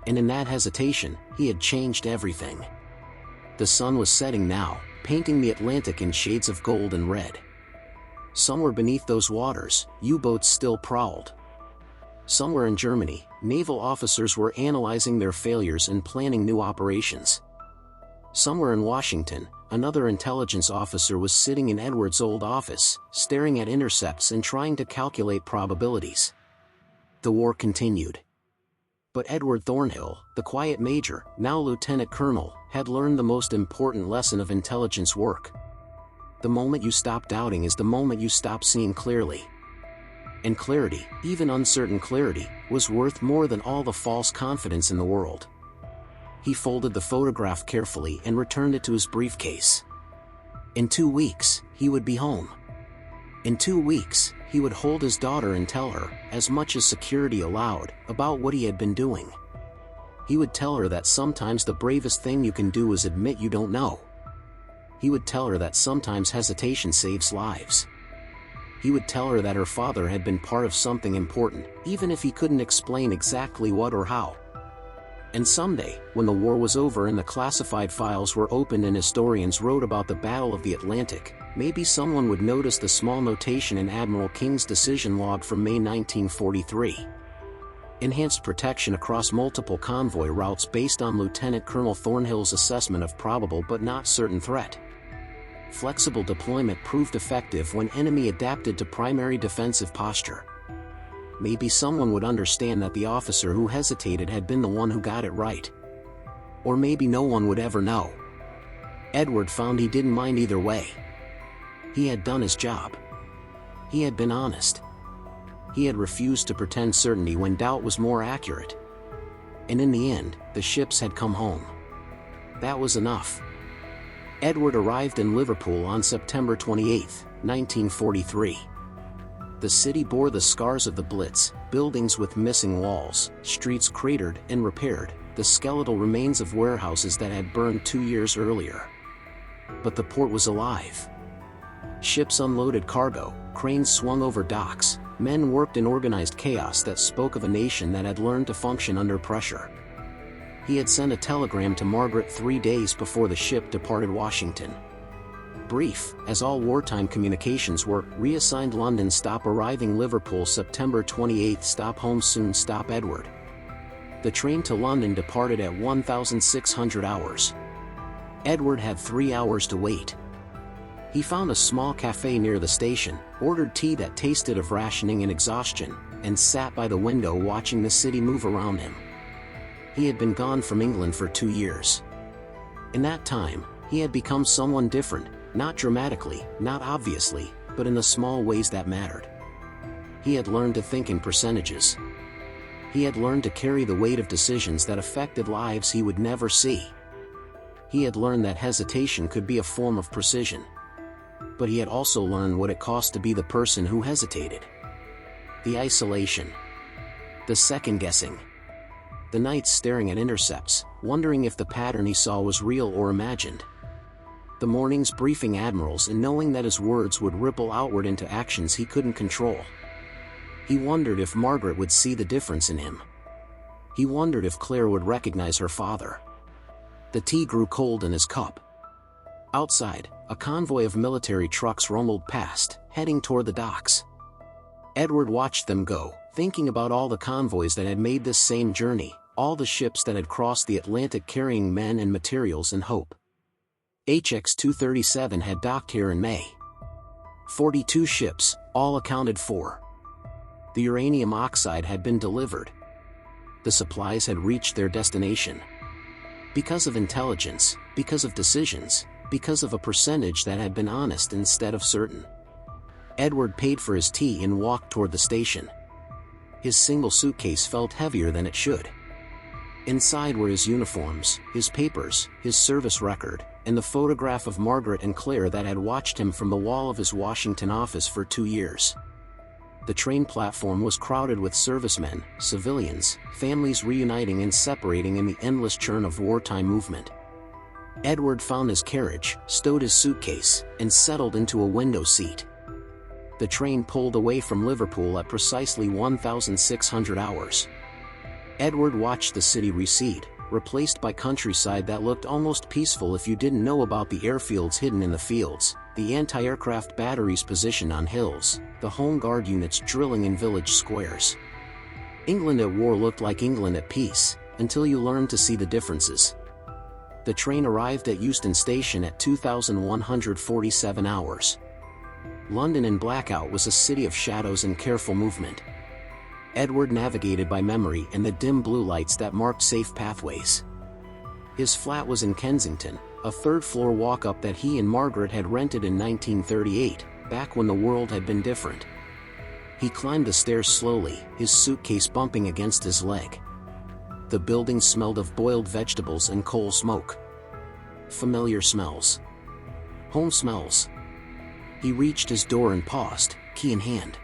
And in that hesitation, he had changed everything. The sun was setting now, painting the Atlantic in shades of gold and red. Somewhere beneath those waters, U-boats still prowled. Somewhere in Germany, naval officers were analyzing their failures and planning new operations. Somewhere in Washington, another intelligence officer was sitting in Edward's old office, staring at intercepts and trying to calculate probabilities. The war continued. But Edward Thornhill, the quiet major, now lieutenant colonel, had learned the most important lesson of intelligence work. The moment you stop doubting is the moment you stop seeing clearly. And clarity, even uncertain clarity, was worth more than all the false confidence in the world. He folded the photograph carefully and returned it to his briefcase. In 2 weeks, he would be home. In 2 weeks, he would hold his daughter and tell her, as much as security allowed, about what he had been doing. He would tell her that sometimes the bravest thing you can do is admit you don't know. He would tell her that sometimes hesitation saves lives. He would tell her that her father had been part of something important, even if he couldn't explain exactly what or how. And someday, when the war was over and the classified files were opened and historians wrote about the Battle of the Atlantic, maybe someone would notice the small notation in Admiral King's decision log from May 1943. Enhanced protection across multiple convoy routes based on Lieutenant Colonel Thornhill's assessment of probable but not certain threat. Flexible deployment proved effective when enemy adapted to primary defensive posture. Maybe someone would understand that the officer who hesitated had been the one who got it right. Or maybe no one would ever know. Edward found he didn't mind either way. He had done his job. He had been honest. He had refused to pretend certainty when doubt was more accurate. And in the end, the ships had come home. That was enough. Edward arrived in Liverpool on September 28, 1943. The city bore the scars of the Blitz, buildings with missing walls, streets cratered and repaired, the skeletal remains of warehouses that had burned 2 years earlier. But the port was alive. Ships unloaded cargo, cranes swung over docks, men worked in organized chaos that spoke of a nation that had learned to function under pressure. He had sent a telegram to Margaret 3 days before the ship departed Washington. Brief, as all wartime communications were: reassigned London, stop arriving Liverpool September 28, stop home soon, stop Edward. The train to London departed at 1600 hours. Edward had 3 hours to wait. He found a small cafe near the station, ordered tea that tasted of rationing and exhaustion, and sat by the window watching the city move around him. He had been gone from England for 2 years. In that time, he had become someone different, not dramatically, not obviously, but in the small ways that mattered. He had learned to think in percentages. He had learned to carry the weight of decisions that affected lives he would never see. He had learned that hesitation could be a form of precision. But he had also learned what it cost to be the person who hesitated. The isolation. The second-guessing. The nights staring at intercepts, wondering if the pattern he saw was real or imagined. The mornings briefing admirals and knowing that his words would ripple outward into actions he couldn't control. He wondered if Margaret would see the difference in him. He wondered if Claire would recognize her father. The tea grew cold in his cup. Outside, a convoy of military trucks rumbled past, heading toward the docks. Edward watched them go, thinking about all the convoys that had made this same journey, all the ships that had crossed the Atlantic carrying men and materials and hope. HX-237 had docked here in May. 42 ships, all accounted for. The uranium oxide had been delivered. The supplies had reached their destination. Because of intelligence, because of decisions, because of a percentage that had been honest instead of certain. Edward paid for his tea and walked toward the station. His single suitcase felt heavier than it should. Inside were his uniforms, his papers, his service record, and the photograph of Margaret and Claire that had watched him from the wall of his Washington office for 2 years. The train platform was crowded with servicemen, civilians, families reuniting and separating in the endless churn of wartime movement. Edward found his carriage, stowed his suitcase, and settled into a window seat. The train pulled away from Liverpool at precisely 1600 hours. Edward watched the city recede, replaced by countryside that looked almost peaceful if you didn't know about the airfields hidden in the fields, the anti-aircraft batteries positioned on hills, the Home Guard units drilling in village squares. England at war looked like England at peace, until you learned to see the differences. The train arrived at Euston Station at 2147 hours. London in blackout was a city of shadows and careful movement. Edward navigated by memory and the dim blue lights that marked safe pathways. His flat was in Kensington, a third-floor walk-up that he and Margaret had rented in 1938, back when the world had been different. He climbed the stairs slowly, his suitcase bumping against his leg. The building smelled of boiled vegetables and coal smoke. Familiar smells. Home smells. He reached his door and paused, key in hand.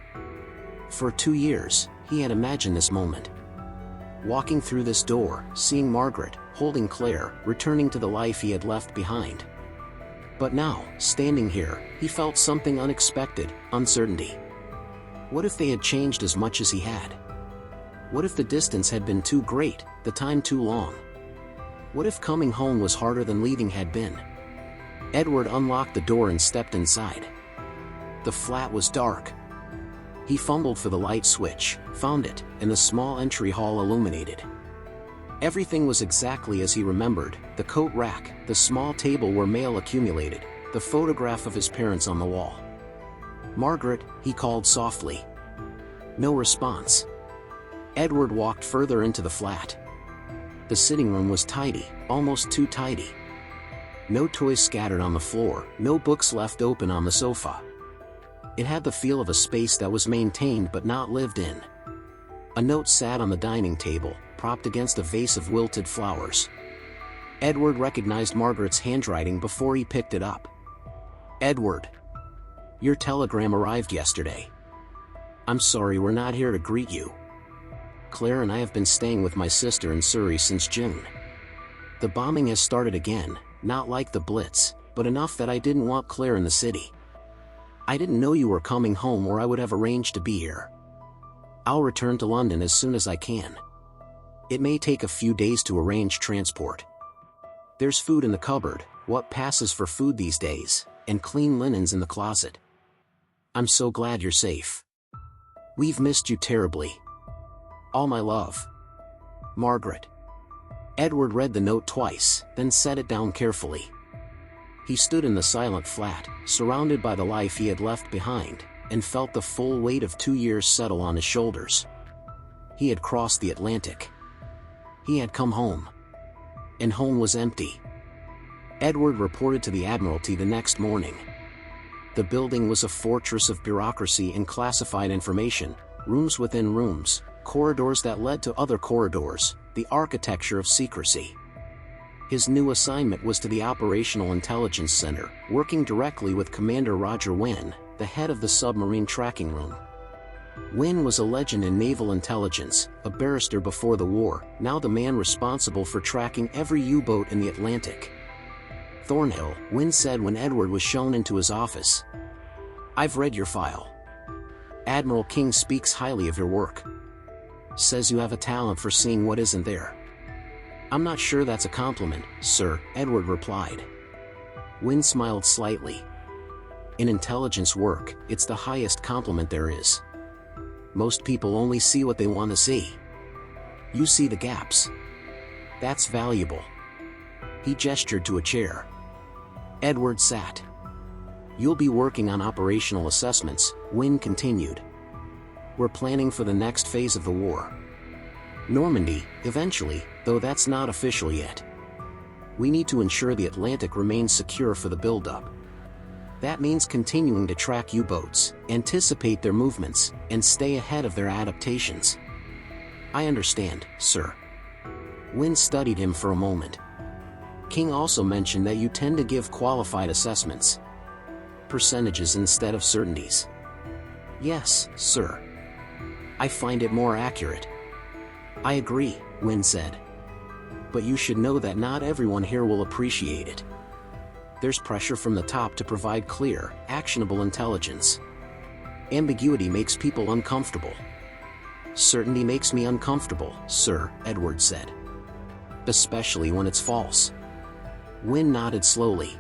For 2 years, he had imagined this moment. Walking through this door, seeing Margaret, holding Claire, returning to the life he had left behind. But now, standing here, he felt something unexpected: uncertainty. What if they had changed as much as he had? What if the distance had been too great, the time too long? What if coming home was harder than leaving had been? Edward unlocked the door and stepped inside. The flat was dark. He fumbled for the light switch, found it, and the small entry hall illuminated. Everything was exactly as he remembered: the coat rack, the small table where mail accumulated, the photograph of his parents on the wall. "Margaret," he called softly. No response. Edward walked further into the flat. The sitting room was tidy, almost too tidy. No toys scattered on the floor, no books left open on the sofa. It had the feel of a space that was maintained but not lived in. A note sat on the dining table, propped against a vase of wilted flowers. Edward recognized Margaret's handwriting before he picked it up. "Edward, your telegram arrived yesterday. I'm sorry we're not here to greet you. Claire and I have been staying with my sister in Surrey since June. The bombing has started again, not like the Blitz, but enough that I didn't want Claire in the city. I didn't know you were coming home or I would have arranged to be here. I'll return to London as soon as I can. It may take a few days to arrange transport. There's food in the cupboard, what passes for food these days, and clean linens in the closet. I'm so glad you're safe. We've missed you terribly. All my love. Margaret. Edward read the note twice, then set it down carefully. He stood in the silent flat, surrounded by the life he had left behind, and felt the full weight of 2 years settle on his shoulders. He had crossed the Atlantic. He had come home. And home was empty. Edward reported to the Admiralty the next morning. The building was a fortress of bureaucracy and classified information, rooms within rooms, corridors that led to other corridors, the architecture of secrecy. His new assignment was to the Operational Intelligence Center, working directly with Commander Roger Wynne, the head of the submarine tracking room. Wynne was a legend in naval intelligence, a barrister before the war, now the man responsible for tracking every U-boat in the Atlantic. Thornhill, Wynne said when Edward was shown into his office. I've read your file. Admiral King speaks highly of your work. Says you have a talent for seeing what isn't there. I'm not sure that's a compliment, sir, Edward replied. Wynne smiled slightly. In intelligence work, it's the highest compliment there is. Most people only see what they want to see. You see the gaps. That's valuable. He gestured to a chair. Edward sat. You'll be working on operational assessments, Wynne continued. We're planning for the next phase of the war. Normandy, eventually, though that's not official yet. We need to ensure the Atlantic remains secure for the buildup. That means continuing to track U-boats, anticipate their movements, and stay ahead of their adaptations. I understand, sir. Wynne studied him for a moment. King also mentioned that you tend to give qualified assessments. Percentages instead of certainties. Yes, sir. I find it more accurate. I agree, Wynne said. But you should know that not everyone here will appreciate it. There's pressure from the top to provide clear, actionable intelligence. Ambiguity makes people uncomfortable. Certainty makes me uncomfortable, sir, Edward said. Especially when it's false. Wynne nodded slowly.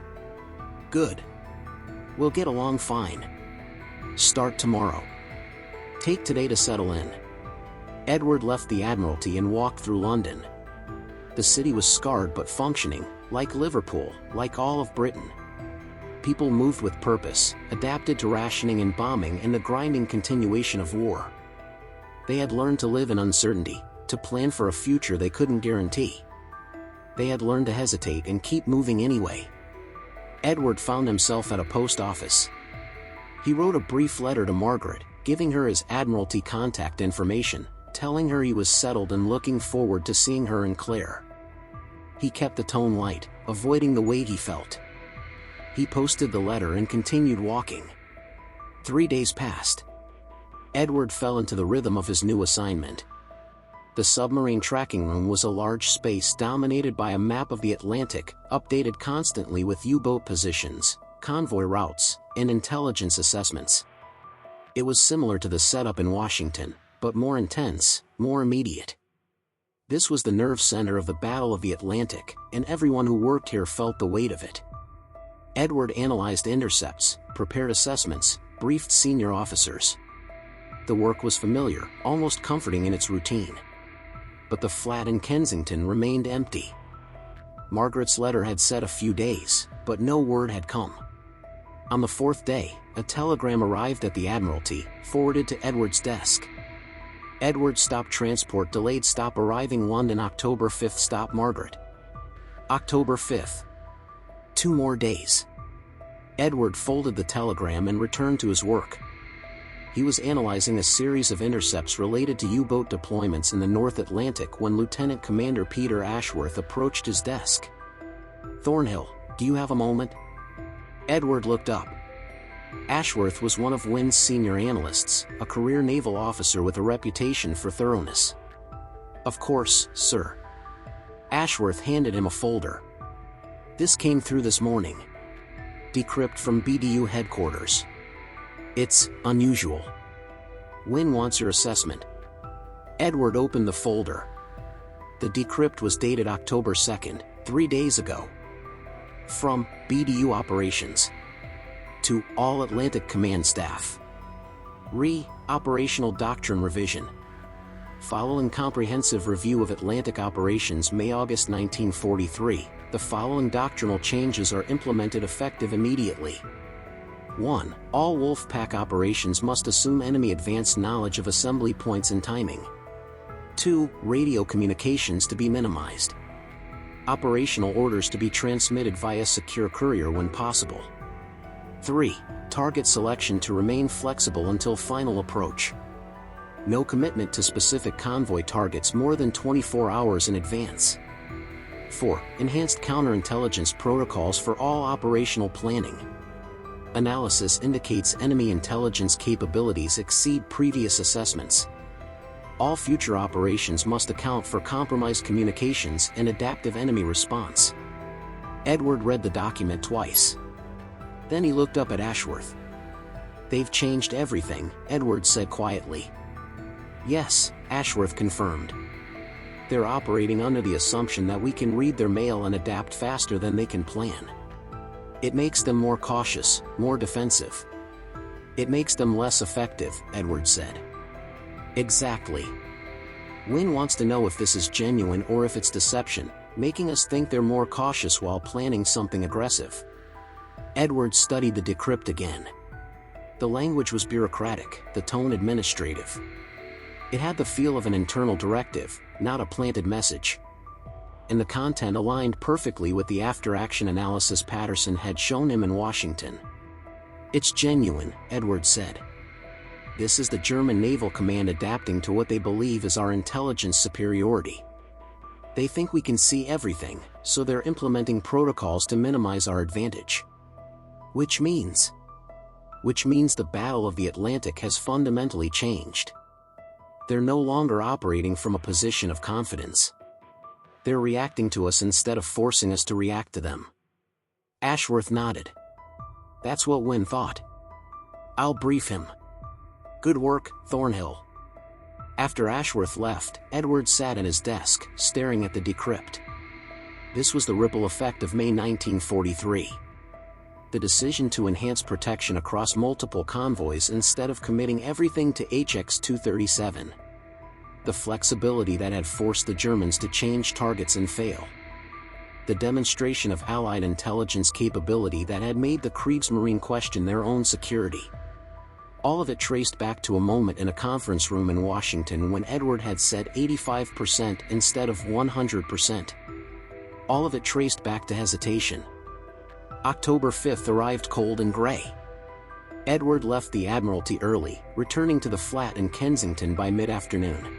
Good. We'll get along fine. Start tomorrow. Take today to settle in. Edward left the Admiralty and walked through London. The city was scarred but functioning, like Liverpool, like all of Britain. People moved with purpose, adapted to rationing and bombing and the grinding continuation of war. They had learned to live in uncertainty, to plan for a future they couldn't guarantee. They had learned to hesitate and keep moving anyway. Edward found himself at a post office. He wrote a brief letter to Margaret, giving her his Admiralty contact information, telling her he was settled and looking forward to seeing her and Claire. He kept the tone light, avoiding the weight he felt. He posted the letter and continued walking. 3 days passed. Edward fell into the rhythm of his new assignment. The submarine tracking room was a large space dominated by a map of the Atlantic, updated constantly with U-boat positions, convoy routes, and intelligence assessments. It was similar to the setup in Washington, but more intense, more immediate. This was the nerve center of the Battle of the Atlantic, and everyone who worked here felt the weight of it. Edward analyzed intercepts, prepared assessments, briefed senior officers. The work was familiar, almost comforting in its routine. But the flat in Kensington remained empty. Margaret's letter had said a few days, but no word had come. On the 4th day, a telegram arrived at the Admiralty, forwarded to Edward's desk. Edward stop transport delayed, stop arriving London October 5th, stop Margaret. October 5th. 2 more days. Edward folded the telegram and returned to his work. He was analyzing a series of intercepts related to U-boat deployments in the North Atlantic when Lieutenant Commander Peter Ashworth approached his desk. Thornhill, do you have a moment? Edward looked up. Ashworth was one of Wynne's senior analysts, a career naval officer with a reputation for thoroughness. Of course, sir. Ashworth handed him a folder. This came through this morning. Decrypt from BDU headquarters. It's unusual. Wynne wants your assessment. Edward opened the folder. The decrypt was dated October 2nd, 3 days ago. From BDU Operations to All Atlantic Command Staff. Operational Doctrine Revision. Following comprehensive review of Atlantic operations May-August 1943, the following doctrinal changes are implemented effective immediately. 1. All Wolfpack operations must assume enemy advanced knowledge of assembly points and timing. 2. Radio communications to be minimized. Operational orders to be transmitted via secure courier when possible. 3. Target selection to remain flexible until final approach. No commitment to specific convoy targets more than 24 hours in advance. 4. Enhanced counterintelligence protocols for all operational planning. Analysis indicates enemy intelligence capabilities exceed previous assessments. All future operations must account for compromised communications and adaptive enemy response. Edward read the document twice. Then he looked up at Ashworth. They've changed everything, Edward said quietly. Yes, Ashworth confirmed. They're operating under the assumption that we can read their mail and adapt faster than they can plan. It makes them more cautious, more defensive. It makes them less effective, Edward said. Exactly. Wynne wants to know if this is genuine or if it's deception, making us think they're more cautious while planning something aggressive. Edward studied the decrypt again. The language was bureaucratic, the tone administrative. It had the feel of an internal directive, not a planted message. And the content aligned perfectly with the after-action analysis Patterson had shown him in Washington. It's genuine, Edward said. This is the German Naval Command adapting to what they believe is our intelligence superiority. They think we can see everything, so they're implementing protocols to minimize our advantage. Which means the Battle of the Atlantic has fundamentally changed. They're no longer operating from a position of confidence. They're reacting to us instead of forcing us to react to them. Ashworth nodded. That's what Wynne thought. I'll brief him. Good work, Thornhill. After Ashworth left, Edward sat at his desk, staring at the decrypt. This was the ripple effect of May 1943. The decision to enhance protection across multiple convoys instead of committing everything to HX-237. The flexibility that had forced the Germans to change targets and fail. The demonstration of Allied intelligence capability that had made the Kriegsmarine question their own security. All of it traced back to a moment in a conference room in Washington when Edward had said 85% instead of 100%. All of it traced back to hesitation. October 5th arrived cold and gray. Edward left the Admiralty early, returning to the flat in Kensington by mid-afternoon.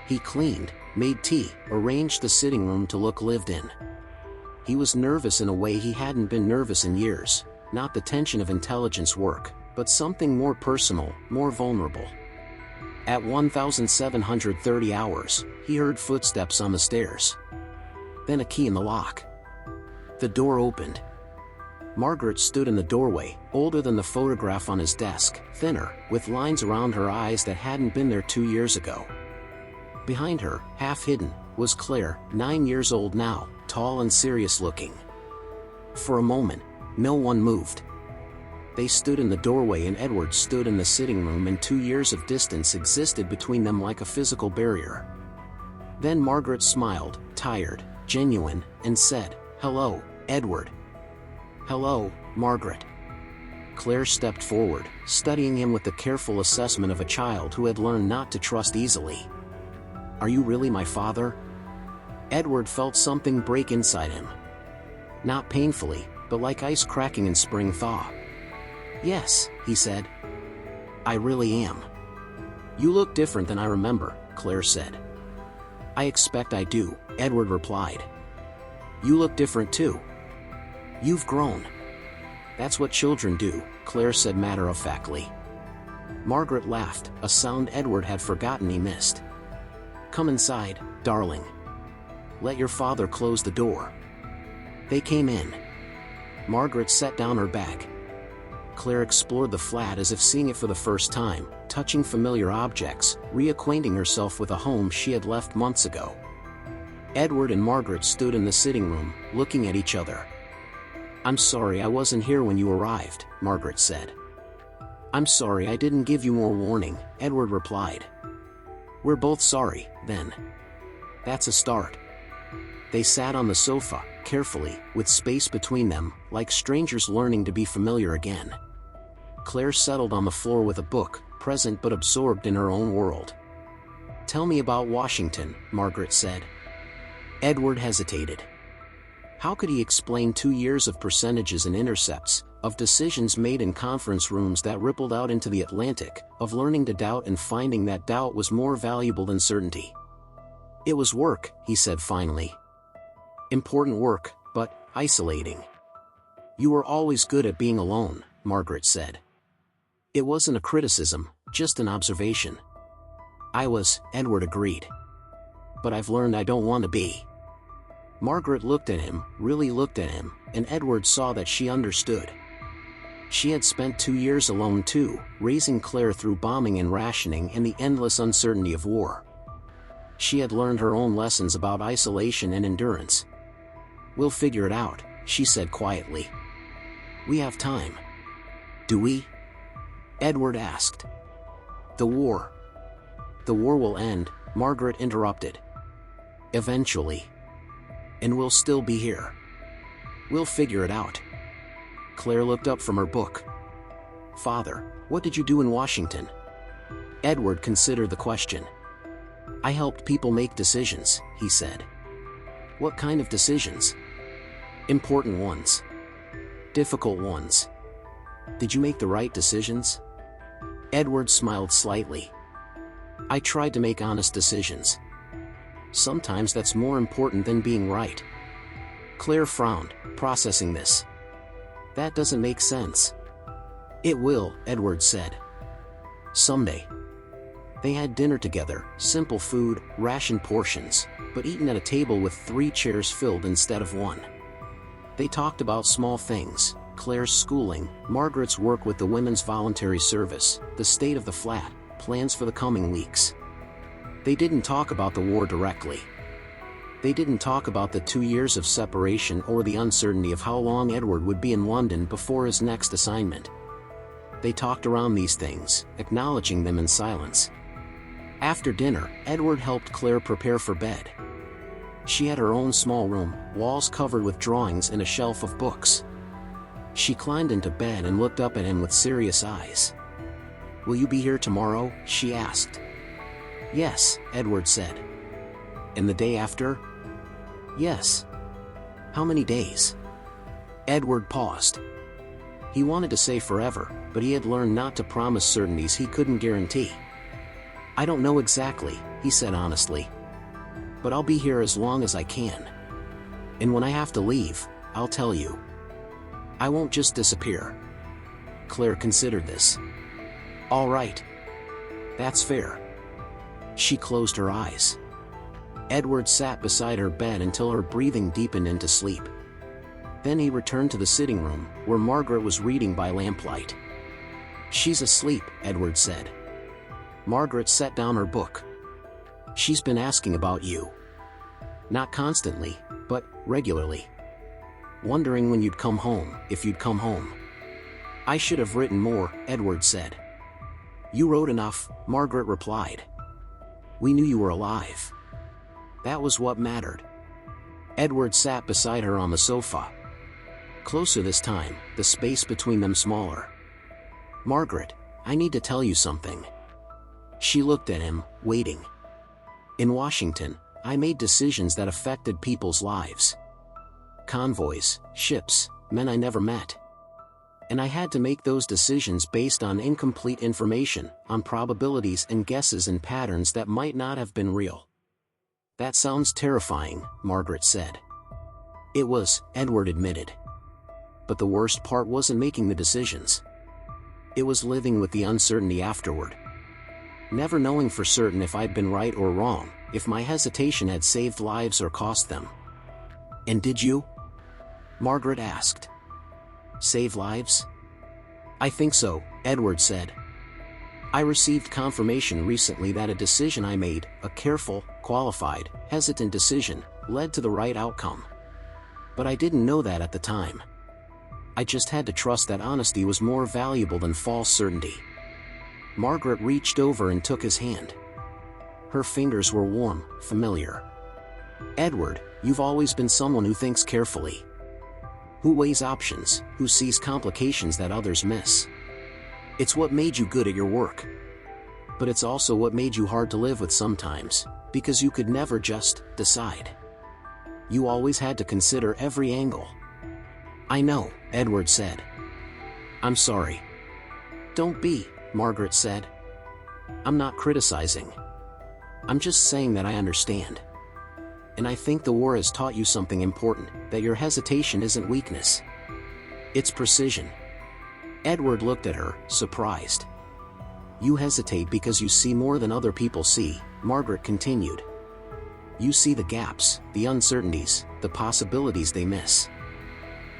He cleaned, made tea, arranged the sitting room to look lived in. He was nervous in a way he hadn't been nervous in years, not the tension of intelligence work, but something more personal, more vulnerable. At 1,730 hours, he heard footsteps on the stairs. Then a key in the lock. The door opened. Margaret stood in the doorway, older than the photograph on his desk, thinner, with lines around her eyes that hadn't been there 2 years ago. Behind her, half hidden, was Claire, 9 years old now, tall and serious-looking. For a moment, no one moved. They stood in the doorway and Edward stood in the sitting room, and 2 years of distance existed between them like a physical barrier. Then Margaret smiled, tired, genuine, and said, "Hello, Edward." "Hello, Margaret." Claire stepped forward, studying him with the careful assessment of a child who had learned not to trust easily. "Are you really my father?" Edward felt something break inside him. Not painfully, but like ice cracking in spring thaw. "Yes," he said. "I really am." "You look different than I remember," Claire said. "I expect I do," Edward replied. "You look different too. You've grown." "That's what children do," Claire said matter-of-factly. Margaret laughed, a sound Edward had forgotten he missed. "Come inside, darling. Let your father close the door." They came in. Margaret set down her bag. Claire explored the flat as if seeing it for the first time, touching familiar objects, reacquainting herself with a home she had left months ago. Edward and Margaret stood in the sitting room, looking at each other. "I'm sorry I wasn't here when you arrived," Margaret said. "I'm sorry I didn't give you more warning," Edward replied. "We're both sorry, then. That's a start." They sat on the sofa, carefully, with space between them, like strangers learning to be familiar again. Claire settled on the floor with a book, present but absorbed in her own world. "Tell me about Washington," Margaret said. Edward hesitated. How could he explain 2 years of percentages and intercepts, of decisions made in conference rooms that rippled out into the Atlantic, of learning to doubt and finding that doubt was more valuable than certainty? "It was work," he said finally. "Important work, but isolating." "You were always good at being alone," Margaret said. "It wasn't a criticism, just an observation." "I was," Edward agreed. "But I've learned I don't want to be." Margaret looked at him, really looked at him, and Edward saw that she understood. She had spent 2 years alone too, raising Claire through bombing and rationing and the endless uncertainty of war. She had learned her own lessons about isolation and endurance. "We'll figure it out," she said quietly. "We have time." "Do we?" Edward asked. "The war." "The war will end," Margaret interrupted. "Eventually. And we'll still be here. We'll figure it out." Claire looked up from her book. "Father, what did you do in Washington?" Edward considered the question. "I helped people make decisions," he said. "What kind of decisions?" "Important ones. Difficult ones." "Did you make the right decisions?" Edward smiled slightly. "I tried to make honest decisions. Sometimes that's more important than being right." Claire frowned, processing this. "That doesn't make sense." "It will," Edward said. "Someday." They had dinner together, simple food, rationed portions, but eaten at a table with 3 chairs filled instead of 1. They talked about small things: Claire's schooling, Margaret's work with the Women's Voluntary Service, the state of the flat, plans for the coming weeks. They didn't talk about the war directly. They didn't talk about the 2 years of separation or the uncertainty of how long Edward would be in London before his next assignment. They talked around these things, acknowledging them in silence. After dinner, Edward helped Claire prepare for bed. She had her own small room, walls covered with drawings and a shelf of books. She climbed into bed and looked up at him with serious eyes. "Will you be here tomorrow?" she asked. "Yes," Edward said. "And the day after?" "Yes." "How many days?" Edward paused. He wanted to say forever, but he had learned not to promise certainties he couldn't guarantee. "I don't know exactly," he said honestly. "But I'll be here as long as I can. And when I have to leave, I'll tell you. I won't just disappear." Claire considered this. "All right. That's fair." She closed her eyes. Edward sat beside her bed until her breathing deepened into sleep. Then he returned to the sitting room, where Margaret was reading by lamplight. "She's asleep," Edward said. Margaret set down her book. "She's been asking about you. Not constantly, but regularly. Wondering when you'd come home, if you'd come home." "I should have written more," Edward said. "You wrote enough," Margaret replied. "We knew you were alive. That was what mattered." Edward sat beside her on the sofa. Closer this time, the space between them smaller. "Margaret, I need to tell you something." She looked at him, waiting. "In Washington, I made decisions that affected people's lives. Convoys, ships, men I never met. And I had to make those decisions based on incomplete information, on probabilities and guesses and patterns that might not have been real." "That sounds terrifying," Margaret said. "It was," Edward admitted. "But the worst part wasn't making the decisions. It was living with the uncertainty afterward. Never knowing for certain if I'd been right or wrong, if my hesitation had saved lives or cost them." "And did you?" Margaret asked. "Save lives?" I think so, Edward said. I received confirmation recently that a decision I made, a careful, qualified, hesitant decision, led to the right outcome. But I didn't know that at the time. I just had to trust that honesty was more valuable than false certainty. Margaret reached over and took his hand. Her fingers were warm, familiar. Edward, you've always been someone who thinks carefully. Who weighs options, who sees complications that others miss. It's what made you good at your work. But it's also what made you hard to live with sometimes, because you could never just decide. You always had to consider every angle. I know, Edward said. I'm sorry. Don't be, Margaret said. I'm not criticizing. I'm just saying that I understand. And I think the war has taught you something important, that your hesitation isn't weakness. It's precision. Edward looked at her, surprised. You hesitate because you see more than other people see, Margaret continued. You see the gaps, the uncertainties, the possibilities they miss.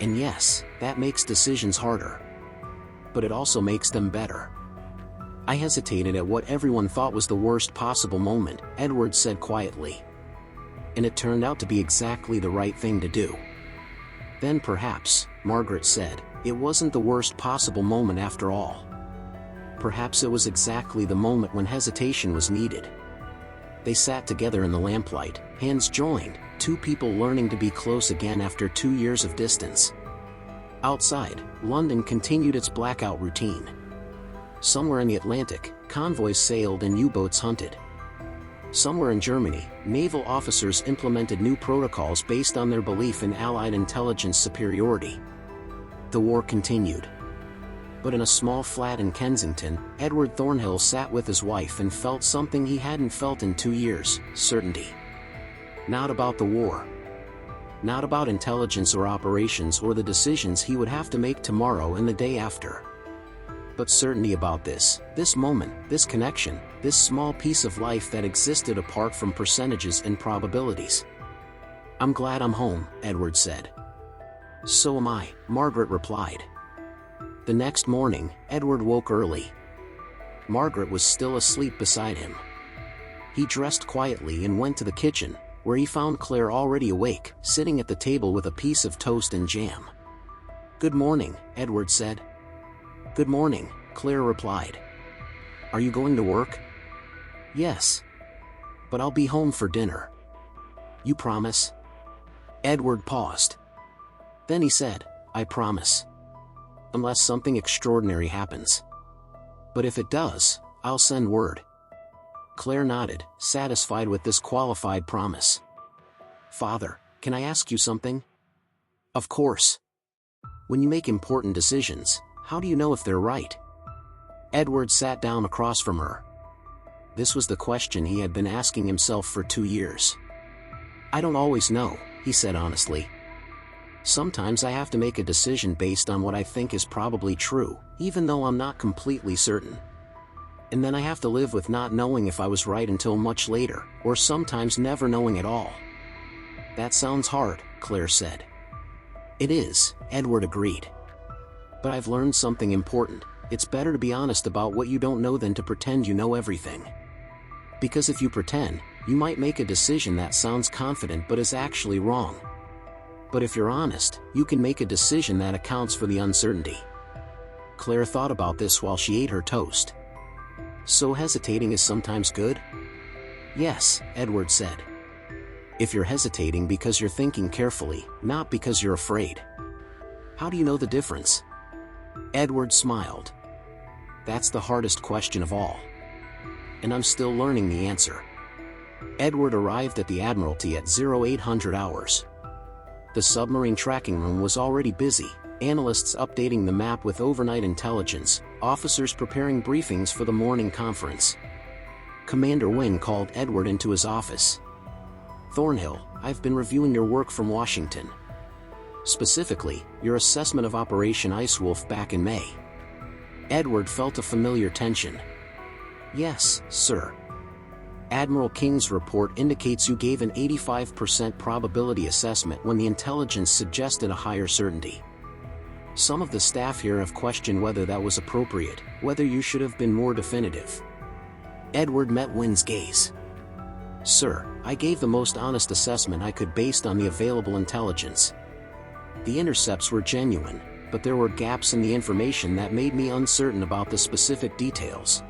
And yes, that makes decisions harder. But it also makes them better. I hesitated at what everyone thought was the worst possible moment, Edward said quietly. And it turned out to be exactly the right thing to do. Then perhaps, Margaret said, it wasn't the worst possible moment after all. Perhaps it was exactly the moment when hesitation was needed. They sat together in the lamplight, hands joined, two people learning to be close again after 2 years of distance. Outside, London continued its blackout routine. Somewhere in the Atlantic, convoys sailed and U-boats hunted. Somewhere in Germany, naval officers implemented new protocols based on their belief in Allied intelligence superiority. The war continued. But in a small flat in Kensington, Edward Thornhill sat with his wife and felt something he hadn't felt in 2 years, certainty. Not about the war. Not about intelligence or operations or the decisions he would have to make tomorrow and the day after. But certainty about this moment, this connection, this small piece of life that existed apart from percentages and probabilities. I'm glad I'm home, Edward said. So am I, Margaret replied. The next morning, Edward woke early. Margaret was still asleep beside him. He dressed quietly and went to the kitchen, where he found Claire already awake, sitting at the table with a piece of toast and jam. Good morning, Edward said. Good morning, Claire replied. Are you going to work? Yes. But I'll be home for dinner. You promise? Edward paused. Then he said, I promise. Unless something extraordinary happens. But if it does, I'll send word. Claire nodded, satisfied with this qualified promise. Father, can I ask you something? Of course. When you make important decisions, how do you know if they're right? Edward sat down across from her. This was the question he had been asking himself for 2 years. I don't always know, he said honestly. Sometimes I have to make a decision based on what I think is probably true, even though I'm not completely certain. And then I have to live with not knowing if I was right until much later, or sometimes never knowing at all. That sounds hard, Claire said. It is, Edward agreed. But I've learned something important. It's better to be honest about what you don't know than to pretend you know everything. Because if you pretend, you might make a decision that sounds confident but is actually wrong. But if you're honest, you can make a decision that accounts for the uncertainty. Claire thought about this while she ate her toast. So hesitating is sometimes good? Yes, Edward said. If you're hesitating because you're thinking carefully, not because you're afraid. How do you know the difference? Edward smiled. That's the hardest question of all. And I'm still learning the answer. Edward arrived at the Admiralty at 0800 hours. The submarine tracking room was already busy, analysts updating the map with overnight intelligence, officers preparing briefings for the morning conference. Commander Wing called Edward into his office. Thornhill, I've been reviewing your work from Washington. Specifically, your assessment of Operation Icewolf back in May. Edward felt a familiar tension. Yes, sir. Admiral King's report indicates you gave an 85% probability assessment when the intelligence suggested a higher certainty. Some of the staff here have questioned whether that was appropriate, whether you should have been more definitive. Edward met Wynn's gaze. Sir, I gave the most honest assessment I could based on the available intelligence. The intercepts were genuine, but there were gaps in the information that made me uncertain about the specific details.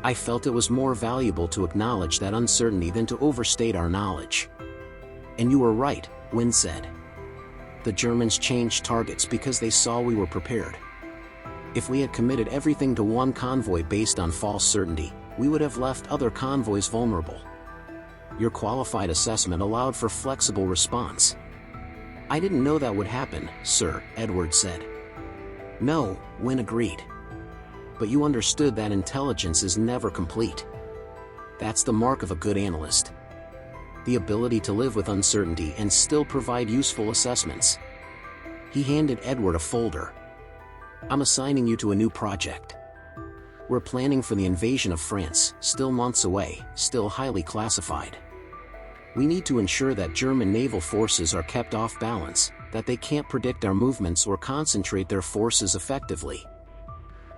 I felt it was more valuable to acknowledge that uncertainty than to overstate our knowledge. And you were right, Wynn said. The Germans changed targets because they saw we were prepared. If we had committed everything to one convoy based on false certainty, we would have left other convoys vulnerable. Your qualified assessment allowed for flexible response. I didn't know that would happen, sir, Edward said. No, Wynn agreed. But you understood that intelligence is never complete. That's the mark of a good analyst. The ability to live with uncertainty and still provide useful assessments. He handed Edward a folder. I'm assigning you to a new project. We're planning for the invasion of France, still months away, still highly classified. We need to ensure that German naval forces are kept off balance, that they can't predict our movements or concentrate their forces effectively.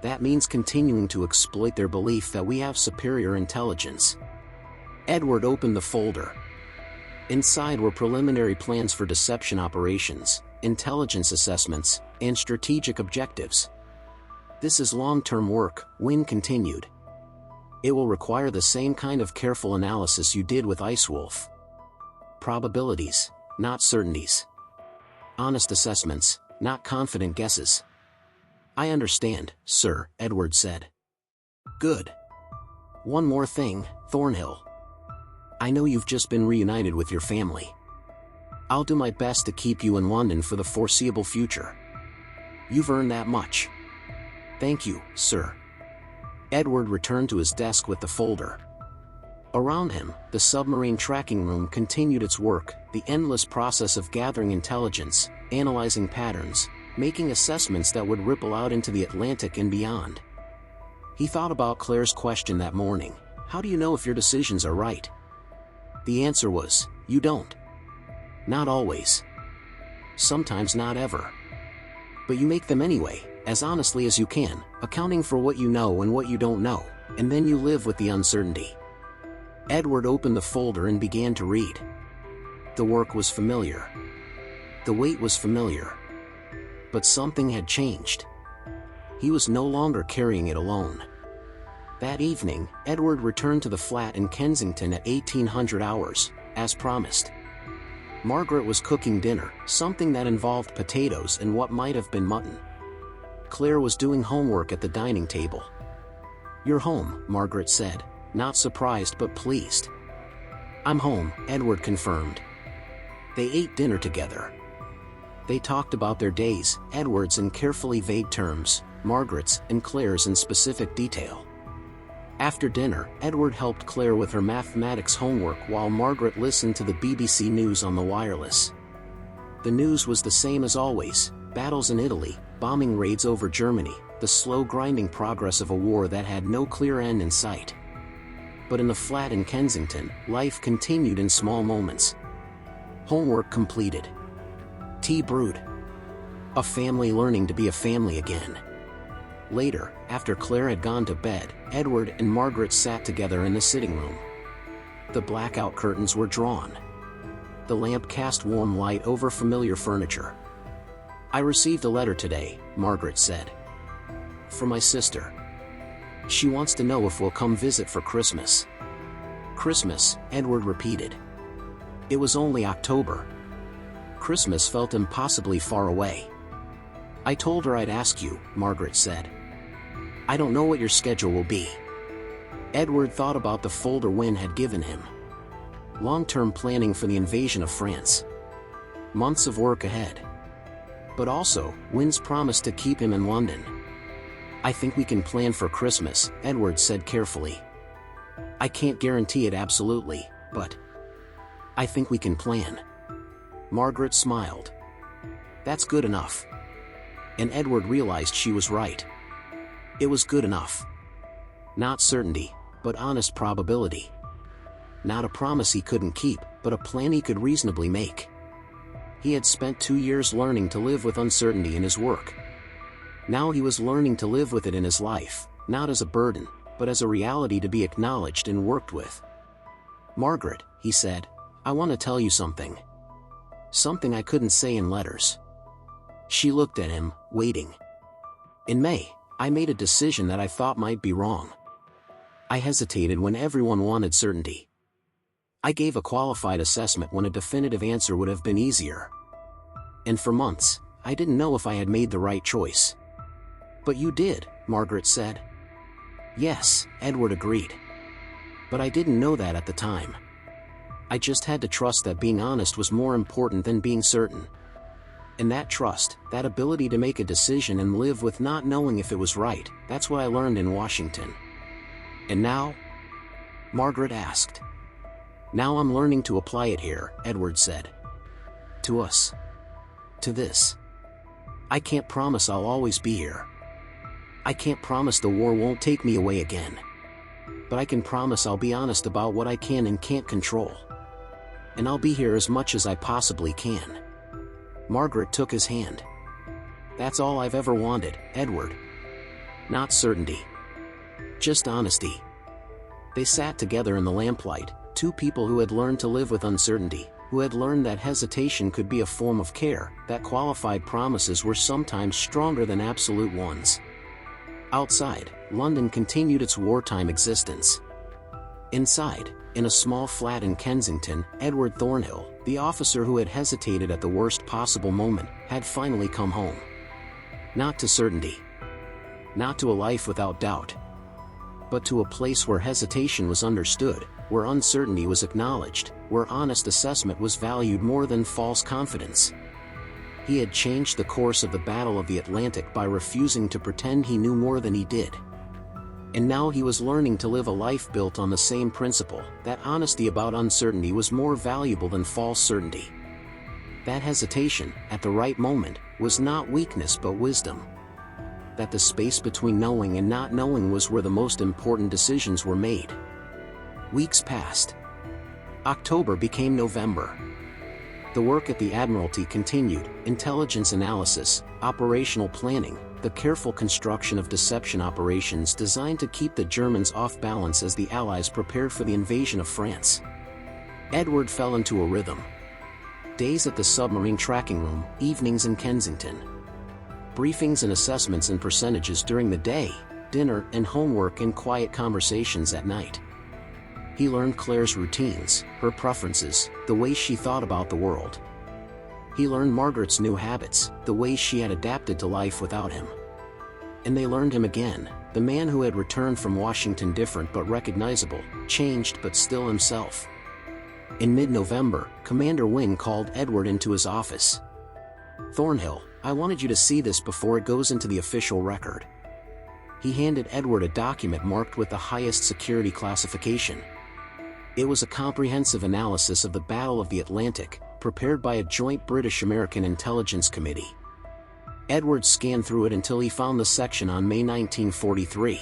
That means continuing to exploit their belief that we have superior intelligence. Edward opened the folder. Inside were preliminary plans for deception operations, intelligence assessments, and strategic objectives. This is long-term work, Wynn continued. It will require the same kind of careful analysis you did with Icewolf. Probabilities, not certainties. Honest assessments, not confident guesses. I understand, sir, Edward said. Good. One more thing, Thornhill. I know you've just been reunited with your family. I'll do my best to keep you in London for the foreseeable future. You've earned that much. Thank you, sir. Edward returned to his desk with the folder. Around him, the submarine tracking room continued its work, the endless process of gathering intelligence, analyzing patterns, making assessments that would ripple out into the Atlantic and beyond. He thought about Claire's question that morning, how do you know if your decisions are right? The answer was, you don't. Not always. Sometimes not ever. But you make them anyway, as honestly as you can, accounting for what you know and what you don't know, and then you live with the uncertainty. Edward opened the folder and began to read. The work was familiar. The weight was familiar. But something had changed. He was no longer carrying it alone. That evening, Edward returned to the flat in Kensington at 1800 hours, as promised. Margaret was cooking dinner, something that involved potatoes and what might have been mutton. Claire was doing homework at the dining table. You're home, Margaret said, not surprised but pleased. I'm home, Edward confirmed. They ate dinner together. They talked about their days, Edward's in carefully vague terms, Margaret's and Claire's in specific detail. After dinner, Edward helped Claire with her mathematics homework while Margaret listened to the BBC News on the wireless. The news was the same as always, battles in Italy, bombing raids over Germany, the slow grinding progress of a war that had no clear end in sight. But in the flat in Kensington, life continued in small moments. Homework completed. Tea brewed. A family learning to be a family again. Later, after Claire had gone to bed, Edward and Margaret sat together in the sitting room. The blackout curtains were drawn. The lamp cast warm light over familiar furniture. I received a letter today, Margaret said. From my sister. She wants to know if we'll come visit for Christmas. Christmas, Edward repeated. It was only October. Christmas felt impossibly far away. I told her I'd ask you, Margaret said. I don't know what your schedule will be. Edward thought about the folder Wynn had given him. Long-term planning for the invasion of France. Months of work ahead. But also, Wynn's promise to keep him in London. I think we can plan for Christmas, Edward said carefully. I can't guarantee it absolutely, but I think we can plan. Margaret smiled. That's good enough. And Edward realized she was right. It was good enough. Not certainty, but honest probability. Not a promise he couldn't keep, but a plan he could reasonably make. He had spent 2 years learning to live with uncertainty in his work. Now he was learning to live with it in his life, not as a burden, but as a reality to be acknowledged and worked with. "Margaret," he said, "I want to tell you something. Something I couldn't say in letters." She looked at him, waiting. "In May, I made a decision that I thought might be wrong. I hesitated when everyone wanted certainty. I gave a qualified assessment when a definitive answer would have been easier. And for months, I didn't know if I had made the right choice." "But you did," Margaret said. "Yes," Edward agreed. "But I didn't know that at the time. I just had to trust that being honest was more important than being certain. And that trust, that ability to make a decision and live with not knowing if it was right, that's what I learned in Washington." "And now?" Margaret asked. "Now I'm learning to apply it here," Edward said. "To us. To this. I can't promise I'll always be here. I can't promise the war won't take me away again. But I can promise I'll be honest about what I can and can't control. And I'll be here as much as I possibly can." Margaret took his hand. "That's all I've ever wanted, Edward. Not certainty. Just honesty." They sat together in the lamplight, two people who had learned to live with uncertainty, who had learned that hesitation could be a form of care, that qualified promises were sometimes stronger than absolute ones. Outside, London continued its wartime existence. Inside, in a small flat in Kensington, Edward Thornhill, the officer who had hesitated at the worst possible moment, had finally come home. Not to certainty. Not to a life without doubt. But to a place where hesitation was understood, where uncertainty was acknowledged, where honest assessment was valued more than false confidence. He had changed the course of the Battle of the Atlantic by refusing to pretend he knew more than he did. And now he was learning to live a life built on the same principle, that honesty about uncertainty was more valuable than false certainty. That hesitation, at the right moment, was not weakness but wisdom. That the space between knowing and not knowing was where the most important decisions were made. Weeks passed. October became November. The work at the Admiralty continued: intelligence analysis, operational planning, the careful construction of deception operations designed to keep the Germans off balance as the Allies prepared for the invasion of France. Edward fell into a rhythm. Days at the submarine tracking room, evenings in Kensington. Briefings and assessments and percentages during the day, dinner and homework and quiet conversations at night. He learned Claire's routines, her preferences, the way she thought about the world. He learned Margaret's new habits, the ways she had adapted to life without him. And they learned him again, the man who had returned from Washington different but recognizable, changed but still himself. In mid-November, Commander Wing called Edward into his office. "Thornhill, I wanted you to see this before it goes into the official record." He handed Edward a document marked with the highest security classification. It was a comprehensive analysis of the Battle of the Atlantic, prepared by a joint British-American intelligence committee. Edward scanned through it until he found the section on May 1943.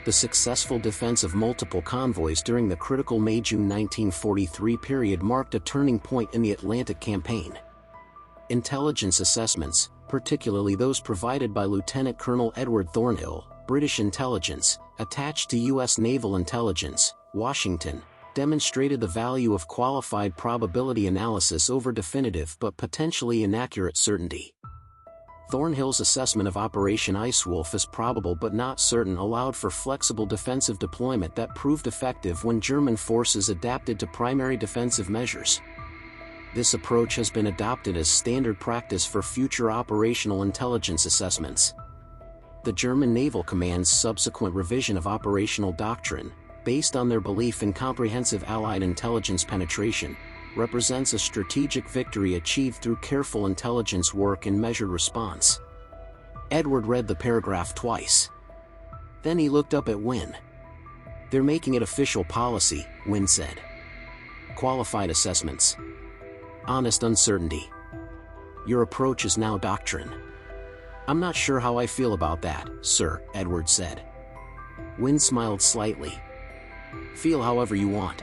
The successful defense of multiple convoys during the critical May-June 1943 period marked a turning point in the Atlantic campaign. Intelligence assessments, particularly those provided by Lieutenant Colonel Edward Thornhill, British intelligence, attached to U.S. Naval Intelligence, Washington, demonstrated the value of qualified probability analysis over definitive but potentially inaccurate certainty. Thornhill's assessment of Operation Icewolf as probable but not certain allowed for flexible defensive deployment that proved effective when German forces adapted to primary defensive measures. This approach has been adopted as standard practice for future operational intelligence assessments. The German Naval Command's subsequent revision of operational doctrine, based on their belief in comprehensive Allied intelligence penetration, represents a strategic victory achieved through careful intelligence work and measured response. Edward read the paragraph twice. Then he looked up at Wynne. "They're making it official policy," Wynne said. "Qualified assessments. Honest uncertainty. Your approach is now doctrine." "I'm not sure how I feel about that, sir," Edward said. Wynne smiled slightly. "Feel however you want.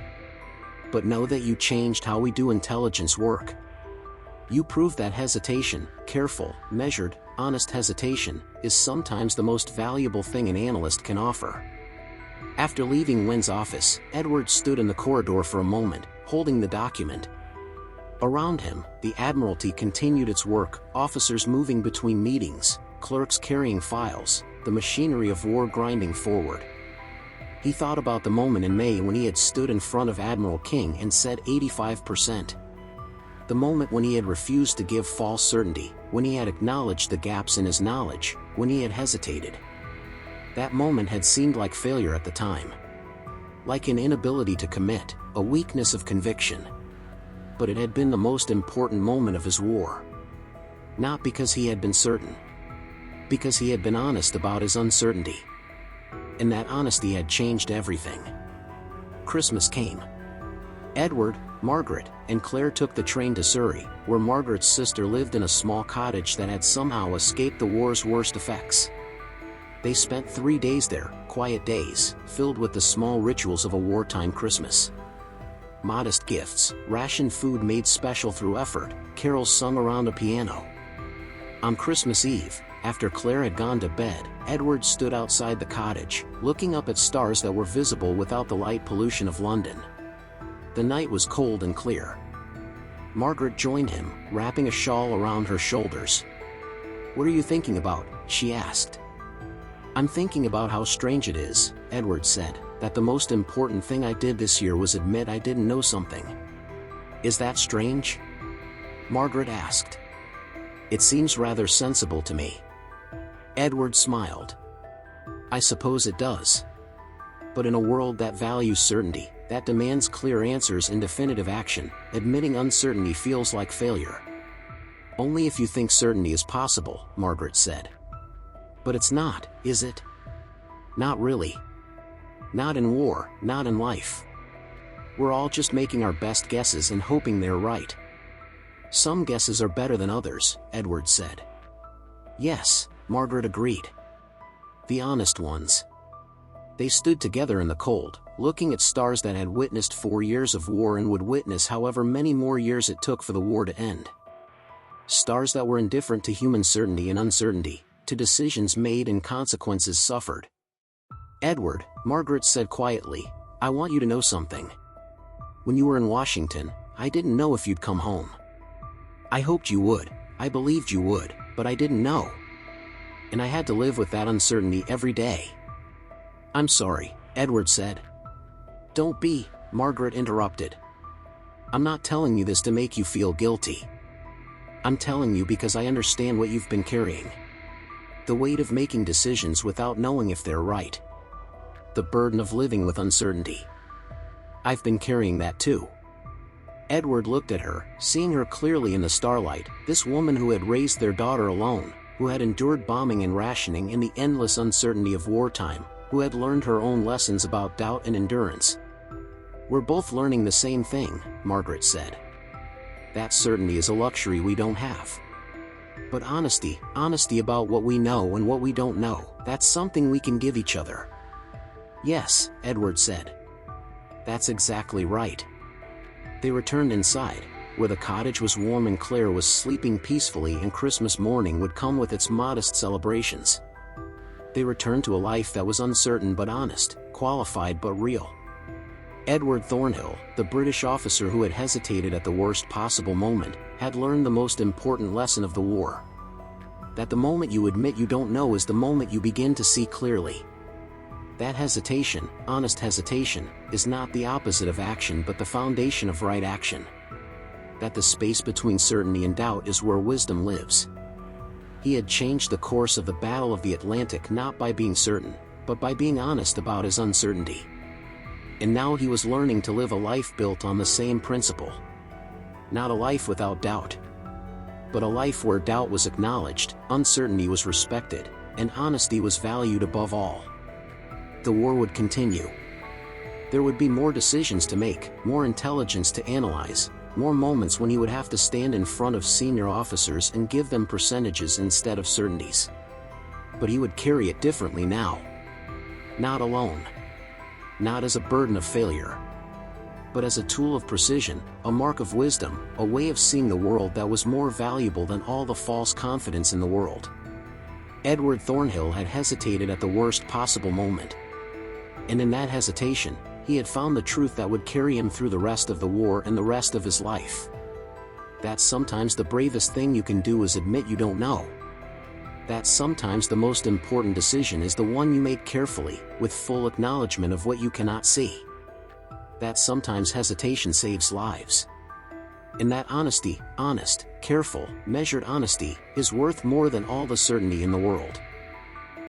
But know that you changed how we do intelligence work. You prove that hesitation, careful, measured, honest hesitation, is sometimes the most valuable thing an analyst can offer. After leaving Wynn's office, Edward stood in the corridor for a moment, holding the document. Around him, the Admiralty continued its work, officers moving between meetings, clerks carrying files, the machinery of war grinding forward. He thought about the moment in May when he had stood in front of Admiral King and said 85%. The moment when he had refused to give false certainty, when he had acknowledged the gaps in his knowledge, when he had hesitated. That moment had seemed like failure at the time. Like an inability to commit, a weakness of conviction. But it had been the most important moment of his war. Not because he had been certain. Because he had been honest about his uncertainty. And that honesty had changed everything. Christmas came. Edward, Margaret, and Claire took the train to Surrey, where Margaret's sister lived in a small cottage that had somehow escaped the war's worst effects. They spent 3 days there, quiet days, filled with the small rituals of a wartime Christmas. Modest gifts, rationed food made special through effort, carols sung around a piano. On Christmas Eve, after Claire had gone to bed, Edward stood outside the cottage, looking up at stars that were visible without the light pollution of London. The night was cold and clear. Margaret joined him, wrapping a shawl around her shoulders. "What are you thinking about?" she asked. "I'm thinking about how strange it is," Edward said, "that the most important thing I did this year was admit I didn't know something." "Is that strange?" Margaret asked. "It seems rather sensible to me." Edward smiled. "I suppose it does. But in a world that values certainty, that demands clear answers and definitive action, admitting uncertainty feels like failure." "Only if you think certainty is possible," Margaret said. "But it's not, is it?" "Not really. Not in war, not in life. We're all just making our best guesses and hoping they're right." "Some guesses are better than others," Edward said. "Yes," Margaret agreed. "The honest ones." They stood together in the cold, looking at stars that had witnessed 4 years of war and would witness however many more years it took for the war to end. Stars that were indifferent to human certainty and uncertainty, to decisions made and consequences suffered. "Edward," Margaret said quietly, "I want you to know something. When you were in Washington, I didn't know if you'd come home. I hoped you would, I believed you would, but I didn't know. And I had to live with that uncertainty every day." "I'm sorry," Edward said. "Don't be," Margaret interrupted. "I'm not telling you this to make you feel guilty. I'm telling you because I understand what you've been carrying. The weight of making decisions without knowing if they're right. The burden of living with uncertainty. I've been carrying that too." Edward looked at her, seeing her clearly in the starlight, this woman who had raised their daughter alone, who had endured bombing and rationing in the endless uncertainty of wartime, who had learned her own lessons about doubt and endurance. "We're both learning the same thing," Margaret said. "That certainty is a luxury we don't have. But honesty about what we know and what we don't know, that's something we can give each other." "Yes," Edward said. "That's exactly right." They returned inside, where the cottage was warm and Claire was sleeping peacefully and Christmas morning would come with its modest celebrations. They returned to a life that was uncertain but honest, qualified but real. Edward Thornhill, the British officer who had hesitated at the worst possible moment, had learned the most important lesson of the war. That the moment you admit you don't know is the moment you begin to see clearly. That hesitation, honest hesitation, is not the opposite of action but the foundation of right action. That the space between certainty and doubt is where wisdom lives. He had changed the course of the Battle of the Atlantic not by being certain, but by being honest about his uncertainty. And now he was learning to live a life built on the same principle. Not a life without doubt, but a life where doubt was acknowledged, uncertainty was respected, and honesty was valued above all. The war would continue. There would be more decisions to make, more intelligence to analyze, more moments when he would have to stand in front of senior officers and give them percentages instead of certainties. But he would carry it differently now. Not alone. Not as a burden of failure. but as a tool of precision, a mark of wisdom, a way of seeing the world that was more valuable than all the false confidence in the world. Edward Thornhill had hesitated at the worst possible moment. And in that hesitation, he had found the truth that would carry him through the rest of the war and the rest of his life. That sometimes the bravest thing you can do is admit you don't know. That sometimes the most important decision is the one you make carefully, with full acknowledgement of what you cannot see. That sometimes hesitation saves lives. And that honesty, honest, careful, measured honesty, is worth more than all the certainty in the world.